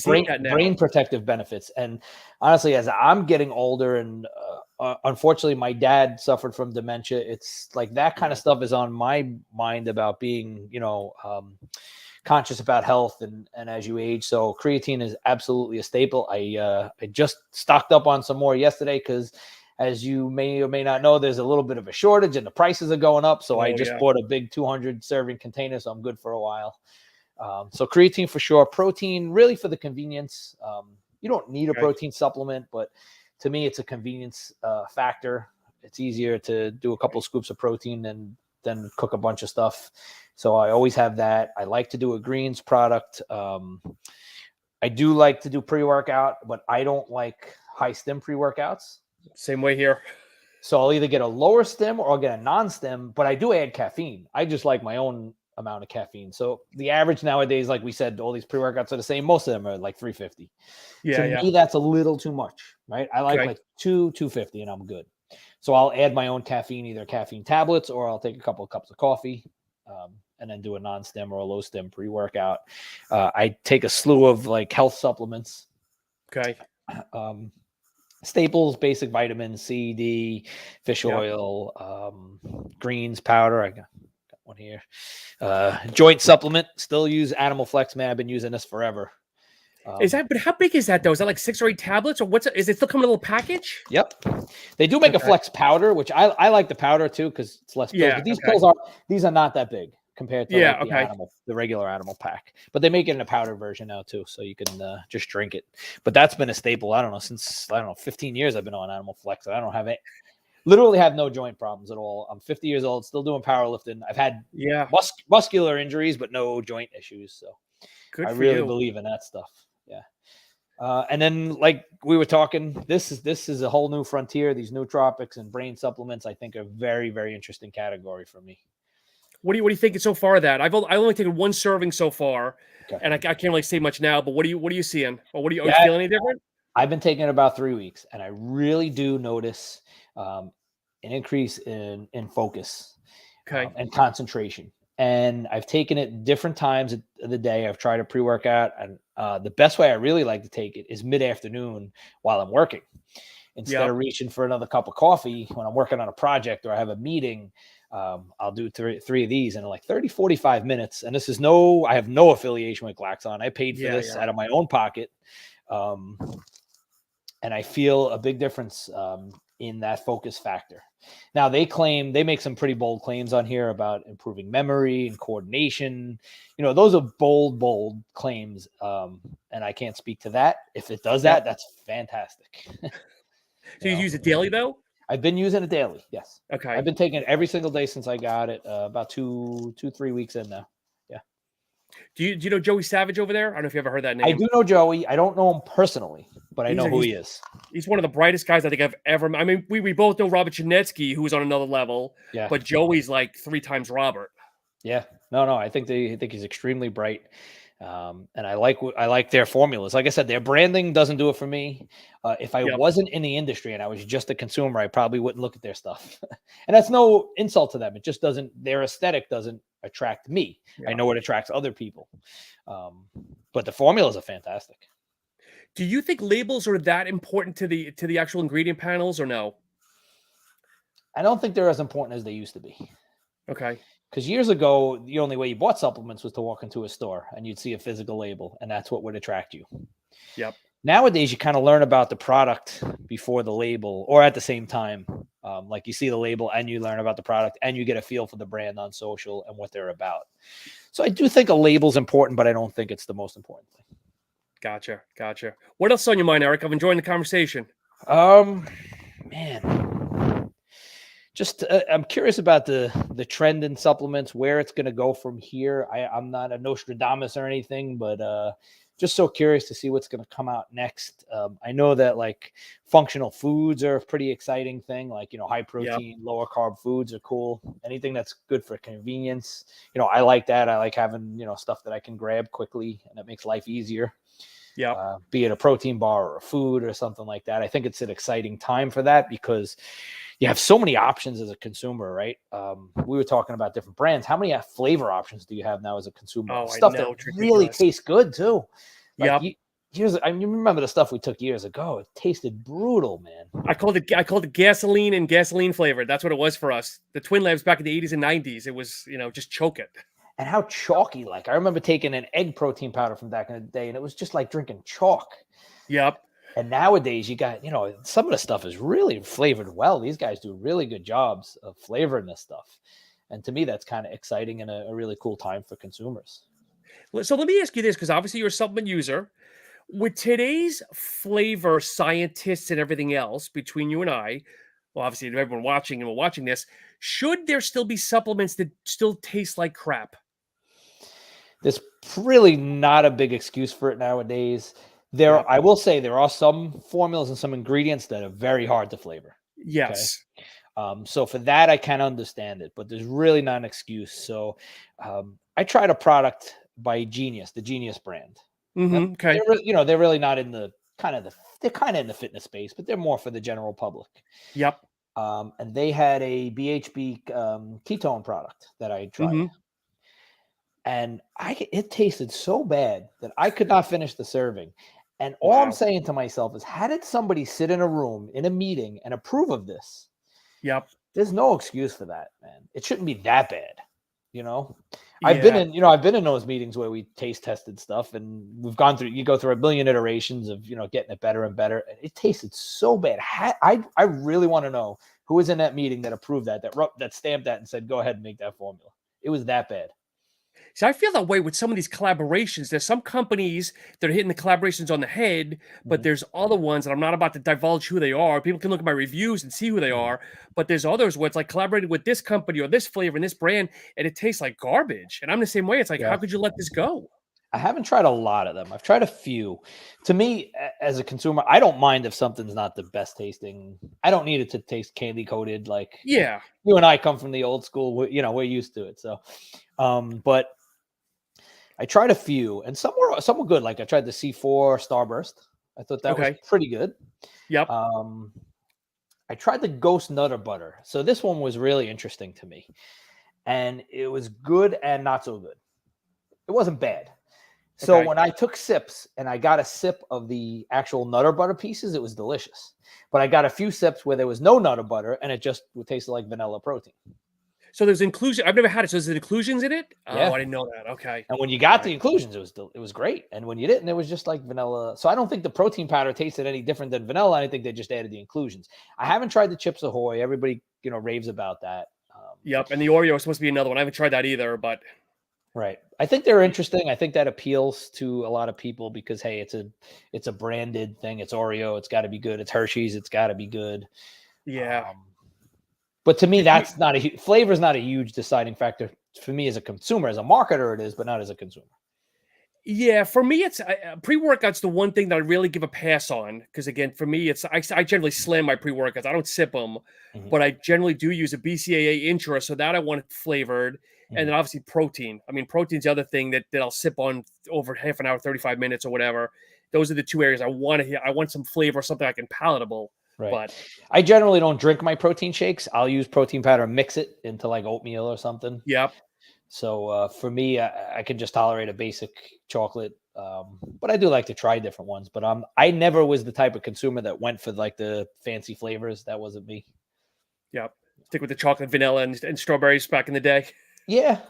brain protective benefits. And honestly, as I'm getting older and unfortunately, my dad suffered from dementia. It's like that kind of stuff is on my mind about being, conscious about health and as you age. So creatine is absolutely a staple. I just stocked up on some more yesterday because, as you may or may not know, there's a little bit of a shortage and the prices are going up. So I just bought a big 200 serving container, so I'm good for a while. So creatine for sure. Protein really for the convenience. You don't need a protein supplement, but to me, it's a convenience factor. It's easier to do a couple of scoops of protein than cook a bunch of stuff. So I always have that. I like to do a greens product. I do like to do pre-workout, but I don't like high stim pre-workouts. Same way here. So I'll either get a lower stim or I'll get a non-stim, but I do add caffeine. I just like my own amount of caffeine. So the average nowadays, like we said, all these pre-workouts are the same. Most of them are like 350. To me, that's a little too much, right? I like 250 and I'm good. So I'll add my own caffeine, either caffeine tablets, or I'll take a couple of cups of coffee and then do a non-stim or a low stim pre-workout. I take a slew of like health supplements. Okay. Staples, basic vitamins, C, D, fish oil, greens powder. I got one here. Joint supplement. Still use Animal Flex, man. I've been using this forever. But how big is that though? Is that like 6 or 8 tablets, or is it still coming in a little package? Yep. They do make a Flex powder, which I like the powder too because it's less pills. But these are not that big compared to the regular Animal pack. But they make it in a powder version now too, so you can just drink it. But that's been a staple. I don't know, since 15 years I've been on Animal Flex. I don't have it. Literally have no joint problems at all. I'm 50 years old, still doing powerlifting. I've had muscular injuries, but no joint issues. So I really believe in that stuff. Yeah. And then, like we were talking, this is a whole new frontier. These nootropics and brain supplements, I think, are very, very interesting category for me. What do you think so far of that? I've only taken 1 serving so far, and I can't really say much now. But what are you seeing? Or are you feeling any different? I've been taking it about 3 weeks, and I really do notice an increase in focus and concentration. And I've taken it different times of the day. I've tried a pre-workout, and the best way I really like to take it is mid-afternoon while I'm working. Instead of reaching for another cup of coffee when I'm working on a project or I have a meeting, I'll do three of these in like 30, 45 minutes. And this is I have no affiliation with Glaxon. I paid for this out of my own pocket. And I feel a big difference in that focus factor. Now they make some pretty bold claims on here about improving memory and coordination. Those are bold claims. And I can't speak to that. If it does that, that's fantastic. So you use it daily though? I've been using it daily. Yes. Okay. I've been taking it every single day since I got it. About 3 weeks in now. Yeah. Do you know Joey Savage over there? I don't know if you ever heard that name. I do know Joey. I don't know him personally, but I know who he is. He's one of the brightest guys I think I've ever met. I mean, we both know Robert Chinetsky, who was on another level. Yeah. But Joey's like 3 times Robert. Yeah, no, I think he's extremely bright. And I like their formulas. Like I said, their branding doesn't do it for me. If I Yep. wasn't in the industry and I was just a consumer, I probably wouldn't look at their stuff. And that's no insult to them. It just doesn't, their aesthetic doesn't attract me. I Yeah. know it attracts other people. But the formulas are fantastic. Do you think labels are that important to the actual ingredient panels or no? I don't think they're as important as they used to be. Okay. Because years ago, the only way you bought supplements was to walk into a store and you'd see a physical label, and that's what would attract you. Yep. Nowadays, you kind of learn about the product before the label, or at the same time. Like you see the label and you learn about the product and you get a feel for the brand on social and what they're about. So I do think a label's important, but I don't think it's the most important thing. Gotcha. What else is on your mind, Eric? I'm enjoying the conversation. Man, just I'm curious about the trend in supplements, where it's going to go from here. I'm not a Nostradamus or anything, but just so curious to see what's going to come out next. I know that like functional foods are a pretty exciting thing. Like, high protein, lower carb foods are cool. Anything that's good for convenience. I like that. I like having, stuff that I can grab quickly and it makes life easier. Yeah. Be it a protein bar or a food or something like that. I think it's an exciting time for that because you have so many options as a consumer, right? We were talking about different brands. How many flavor options do you have now as a consumer? Oh, Stuff I know. that really tastes good too. Yep. You remember the stuff we took years ago? It tasted brutal, man. I called it gasoline and gasoline flavored. That's what it was for us. The Twin Labs back in the 80s and 90s. It was, just choke it. And how chalky, like I remember taking an egg protein powder from back in the day and it was just like drinking chalk. Yep. And nowadays you got, some of the stuff is really flavored well. These guys do really good jobs of flavoring this stuff. And to me, that's kind of exciting and a really cool time for consumers. So let me ask you this, because obviously you're a supplement user. With today's flavor scientists and everything else, between you and I, well, obviously everyone watching and we're watching this, should there still be supplements that still taste like crap? There's really not a big excuse for it nowadays. I will say there are some formulas and some ingredients that are very hard to flavor. Yes. Okay? So for that, I can understand it, but there's really not an excuse. So I tried a product by Genius, the Genius brand. Mm-hmm. Okay. They're really not in they're kind of in the fitness space, but they're more for the general public. Yep. And they had a BHB ketone product that I tried. Mm-hmm. And it tasted so bad that I could not finish the serving. And all Wow. I'm saying to myself is, how did somebody sit in a room in a meeting and approve of this? Yep. There's no excuse for that, man. It shouldn't be that bad. I've been in those meetings where we taste tested stuff and you go through a billion iterations of, getting it better and better. And it tasted so bad. I really want to know who was in that meeting that approved that stamped that and said, go ahead and make that formula. It was that bad. See, I feel that way with some of these collaborations. There's some companies that are hitting the collaborations on the head, but there's other ones, and I'm not about to divulge who they are. People can look at my reviews and see who they are, but there's others where it's like collaborated with this company or this flavor and this brand, and it tastes like garbage. And I'm the same way. It's like, how could you let this go? I haven't tried a lot of them. I've tried a few. To me, as a consumer, I don't mind if something's not the best tasting. I don't need it to taste candy coated. Like, yeah, you and I come from the old school. We're used to it. So, but I tried a few, and some were good. Like I tried the C4 Starburst. I thought that was pretty good. Yep. I tried the Ghost Nutter Butter. So this one was really interesting to me, and it was good and not so good. It wasn't bad. So when I took sips and I got a sip of the actual Nutter Butter pieces, it was delicious. But I got a few sips where there was no Nutter Butter, and it just tasted like vanilla protein. So there's inclusion. I've never had it. So there's inclusions in it? Yeah. Oh, I didn't know that. Okay. And when you got the inclusions, it was great. And when you didn't, it was just like vanilla. So I don't think the protein powder tasted any different than vanilla. I think they just added the inclusions. I haven't tried the Chips Ahoy. Everybody, raves about that. Yep. And the Oreo is supposed to be another one. I haven't tried that either, but. Right. I think they're interesting. I think that appeals to a lot of people because, hey, it's a branded thing. It's Oreo. It's got to be good. It's Hershey's. It's got to be good. Yeah. But to me, that's not flavor is not a huge deciding factor for me as a consumer. As a marketer, it is, but not as a consumer. Yeah, for me, it's pre-workout's the one thing that I really give a pass on because, again, for me, I generally slam my pre-workouts. I don't sip them, but I generally do use a BCAA Intra, so that I want it flavored. and then obviously protein. I mean, protein's the other thing that I'll sip on over half an hour, 35 minutes or whatever. Those are the two areas I want to hear. I want some flavor, something I can palatable. Right. But I generally don't drink my protein shakes. I'll use protein powder and mix it into like oatmeal or something. Yep. So for me, I can just tolerate a basic chocolate. But I do like to try different ones. But I never was the type of consumer that went for like the fancy flavors. That wasn't me. Yep. Stick with the chocolate, vanilla, and strawberries back in the day. Yeah.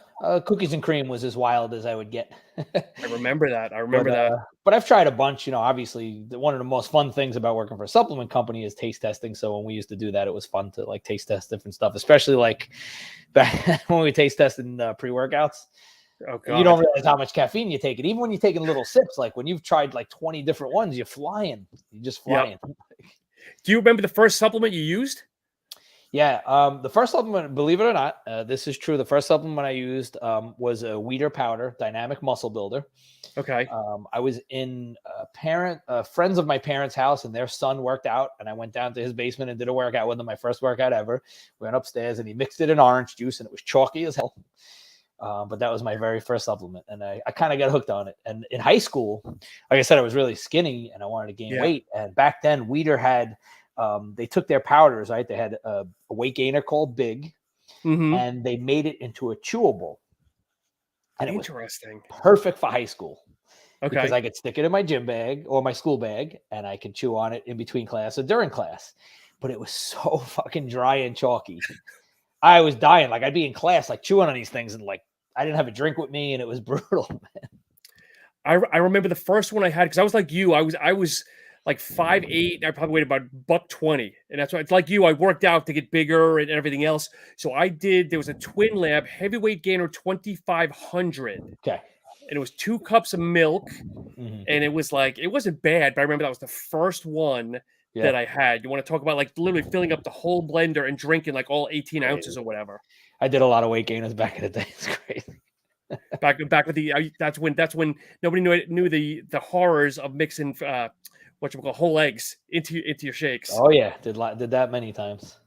Cookies and cream was as wild as I would get. I remember that. I remember that. But I've tried a bunch. Obviously, one of the most fun things about working for a supplement company is taste testing. So when we used to do that, it was fun to like taste test different stuff, especially like back when we taste tested pre-workouts. Oh, God. You don't realize how much caffeine you take. And even when you're taking little sips, like when you've tried like 20 different ones, you're flying. You're just flying. Yep. Do you remember the first supplement you used? Yeah. The first supplement, believe it or not, this is true. The first supplement I used was a Weeder powder, dynamic muscle builder. Okay. I was in friends of my parents' house, and their son worked out, and I went down to his basement and did a workout with him, my first workout ever. We went upstairs, and he mixed it in orange juice, and it was chalky as hell. But that was my very first supplement, and I kind of got hooked on it. And in high school, like I said, I was really skinny, and I wanted to gain weight. And back then, Weeder had they took their powders, right? They had a weight gainer called Big, and they made it into a chewable. And interesting. It was perfect for high school. Okay. Because I could stick it in my gym bag or my school bag, and I could chew on it in between class or during class. But it was so fucking dry and chalky. I was dying. Like I'd be in class, like chewing on these things, and like I didn't have a drink with me, and it was brutal, man. I remember the first one I had, because I was like you. I was like 5'8". I probably weighed about $120, and that's why it's like you. I worked out to get bigger and everything else. So there was a Twin Lab heavyweight gainer 2500. Okay. And it was 2 cups of milk, and it was like, it wasn't bad, but I remember that was the first one that I had. You want to talk about like literally filling up the whole blender and drinking like all 18 ounces or whatever. I did a lot of weight gainers back in the day. It's crazy. back with the that's when nobody knew the horrors of mixing whole eggs into your shakes. Oh yeah, did that many times.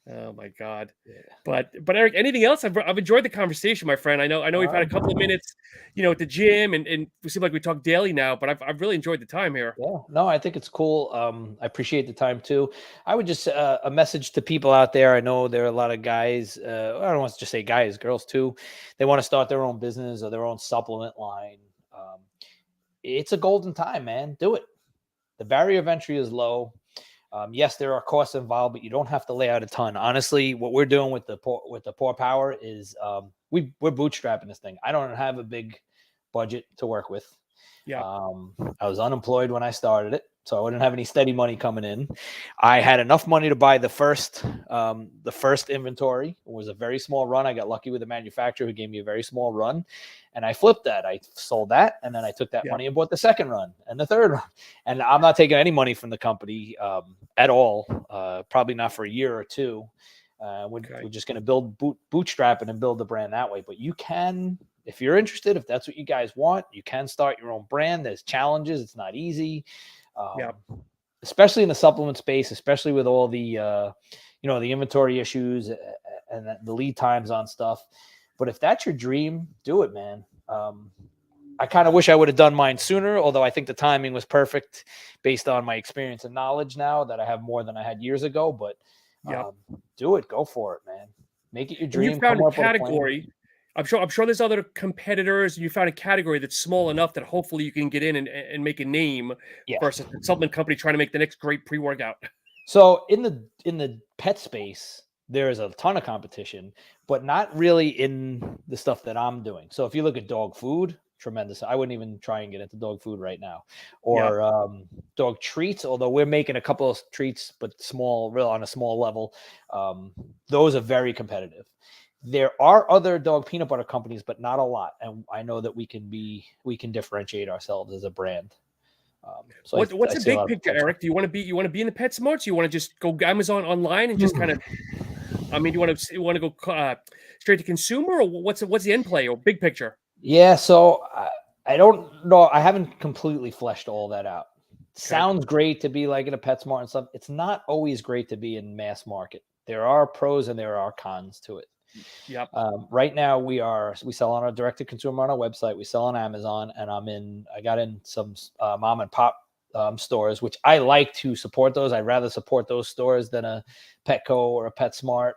Oh my God. Yeah. But Eric, anything else? I've enjoyed the conversation, my friend. I know we've had a couple of minutes, at the gym, and we seem like we talk daily now, but I've really enjoyed the time here. Yeah, no, I think it's cool. I appreciate the time too. I would just a message to people out there. I know there are a lot of guys, I don't want to just say guys, girls too. They want to start their own business or their own supplement line. It's a golden time, man. Do it. The barrier of entry is low. Yes, there are costs involved, but you don't have to lay out a ton. Honestly, what we're doing with the Paw Power is we're bootstrapping this thing. I don't have a big budget to work with. Yeah. I was unemployed when I started it, so I wouldn't have any steady money coming in. I had enough money to buy the first inventory. It was a very small run. I got lucky with the manufacturer who gave me a very small run, and I flipped that. I sold that, and then I took that money and bought the second run and the third run. And I'm not taking any money from the company at all. Probably not for a year or two. We're just going to bootstrap it and build the brand that way. But you can, if you're interested, if that's what you guys want, you can start your own brand. There's challenges. It's not easy. Especially in the supplement space, especially with all the, the inventory issues and the lead times on stuff. But if that's your dream, do it, man. I kind of wish I would have done mine sooner, although I think the timing was perfect based on my experience and knowledge now that I have more than I had years ago. But do it. Go for it, man. Make it your dream. You found a category. I'm sure there's other competitors. You found a category that's small enough that hopefully you can get in and make a name versus a supplement company trying to make the next great pre-workout. So in the pet space, there is a ton of competition, but not really in the stuff that I'm doing. So if you look at dog food, tremendous. I wouldn't even try and get into dog food right now, or dog treats. Although we're making a couple of treats, but on a small level. Those are very competitive. There are other dog peanut butter companies, but not a lot. And I know that we can differentiate ourselves as a brand. So what's the big picture, Eric? Do you want to be in the pet smarts? You want to just go Amazon online and just kind of, do you want to go straight to consumer, or what's the end play or big picture? Yeah. So I don't know. I haven't completely fleshed all that out. Sounds great to be like in a PetSmart and stuff. It's not always great to be in mass market. There are pros and there are cons to it. Yep. Right now we sell on a direct to consumer on our website. We sell on Amazon, and I got in some mom and pop stores, which I like to support those. I'd rather support those stores than a Petco or a PetSmart.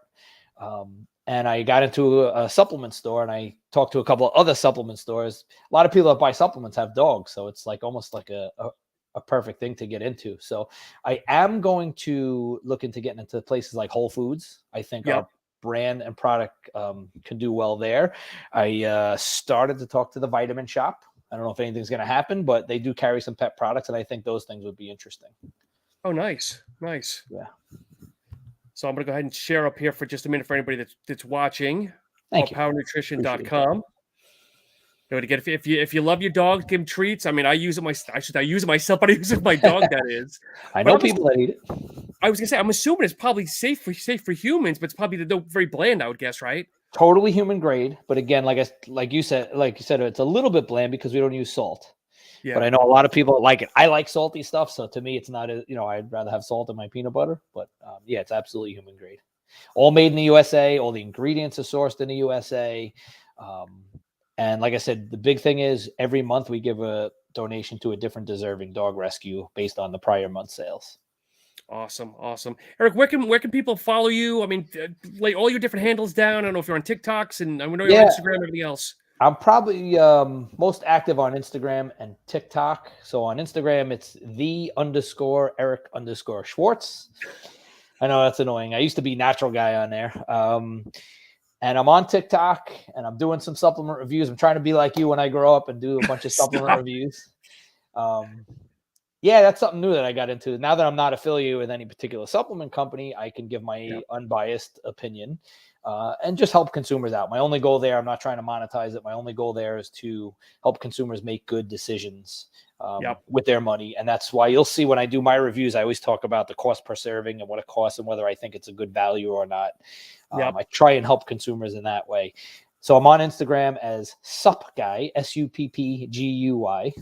And I got into a supplement store, and I talked to a couple of other supplement stores. A lot of people that buy supplements have dogs, so it's like almost like a perfect thing to get into. So I am going to look into getting into places like Whole Foods. I think our brand and product can do well there. I started to talk to the Vitamin Shop. I don't know if anything's going to happen, but they do carry some pet products, and I think those things would be interesting. Oh, nice. Yeah. So I'm going to go ahead and share up here for just a minute for anybody that's watching. Thank you. PowerNutrition.com. If you love your dog, give him treats. I mean, I use it myself, but I use it for my dog. That is. I know people that eat it. I was gonna say, I'm assuming it's probably safe for humans, but it's probably very bland, I would guess, right? Totally human grade, but again, like you said, it's a little bit bland because we don't use salt. Yeah. But I know a lot of people like it. I like salty stuff, so to me, it's not I'd rather have salt in my peanut butter. But yeah, it's absolutely human grade. All made in the USA. All the ingredients are sourced in the USA. And like I said, the big thing is every month we give a donation to a different deserving dog rescue based on the prior month sales. Awesome. Eric, where can people follow you? I mean, lay all your different handles down. I don't know if you're on TikToks and we know you're on Instagram and everything else. I'm probably most active on Instagram and TikTok. So on Instagram, it's _Eric_Schwartz. I know that's annoying. I used to be natural guy on there. And I'm on TikTok, and I'm doing some supplement reviews. I'm trying to be like you when I grow up and do a bunch of supplement reviews. Yeah, that's something new that I got into. Now that I'm not affiliated with any particular supplement company, I can give my unbiased opinion and just help consumers out. My only goal there, I'm not trying to monetize it. My only goal there is to help consumers make good decisions with their money. And that's why you'll see when I do my reviews, I always talk about the cost per serving and what it costs and whether I think it's a good value or not. I try and help consumers in that way. So I'm on Instagram as Supp Guy, SUPPGUY.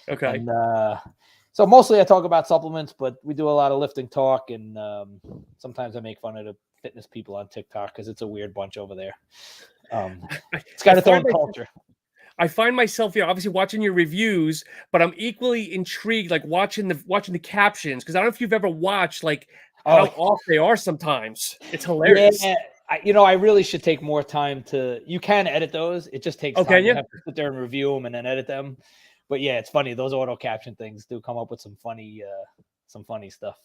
Okay. And so mostly I talk about supplements, but we do a lot of lifting talk, and sometimes I make fun of the fitness people on TikTok because it's a weird bunch over there. It's got its own culture. I find myself, obviously watching your reviews, but I'm equally intrigued, like watching the captions, because I don't know if you've ever watched how off they are sometimes. It's hilarious. Yeah, I really should take more time to. You can edit those. It just takes time. You have to sit there and review them and then edit them. But yeah, it's funny. Those auto caption things do come up with some funny stuff.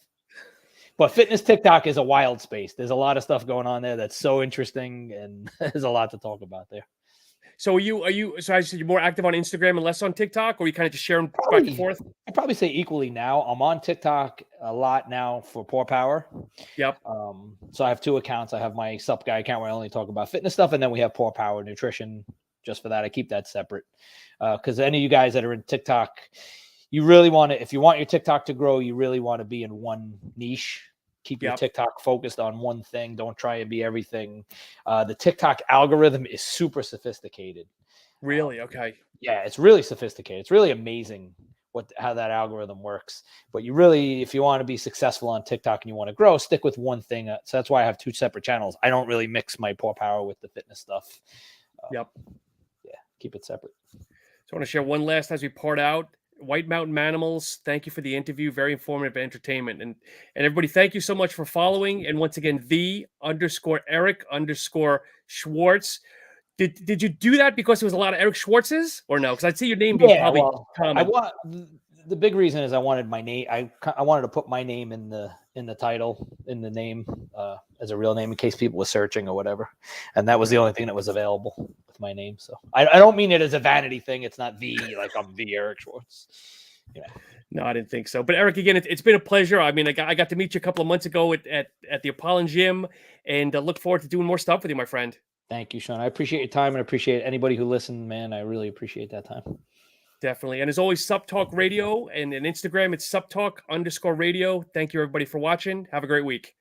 But fitness TikTok is a wild space. There's a lot of stuff going on there that's so interesting, and there's a lot to talk about there. So so I said you're more active on Instagram and less on TikTok, or you kind of just share them back and forth? I'd probably say equally now. I'm on TikTok a lot now for Paw Power. Yep. So I have two accounts. I have my Supp Guy account where I only talk about fitness stuff, and then we have Paw Power Nutrition just for that. I keep that separate. Because any of you guys that are in TikTok, you really want to, if you want your TikTok to grow, you really want to be in one niche. Keep your TikTok focused on one thing. Don't try and be everything. The TikTok algorithm is super sophisticated. Really? Okay. Yeah, it's really sophisticated. It's really amazing how that algorithm works. But you really, if you want to be successful on TikTok and you want to grow, stick with one thing. So that's why I have two separate channels. I don't really mix my Paw Power with the fitness stuff. Yeah, keep it separate. So I want to share one last as we part out. White Mountain Manimals, thank you for the interview. Very informative entertainment. And everybody, thank you so much for following. And once again, _Eric_Schwartz. Did you do that because there was a lot of Eric Schwartzes, or no? Because I'd see your name being probably common. The big reason is I wanted my name. I wanted to put my name in the title, in the name as a real name in case people were searching or whatever. And that was the only thing that was available with my name. So I don't mean it as a vanity thing. It's not like I'm the Eric Schwartz. Yeah. No, I didn't think so. But Eric, again, it's been a pleasure. I mean, I got to meet you a couple of months ago at the Apollon Gym, and look forward to doing more stuff with you, my friend. Thank you, Sean. I appreciate your time and appreciate anybody who listened, man. I really appreciate that time. Definitely. And as always, Supp Talk Radio, and on Instagram, it's Supp Talk _radio. Thank you, everybody, for watching. Have a great week.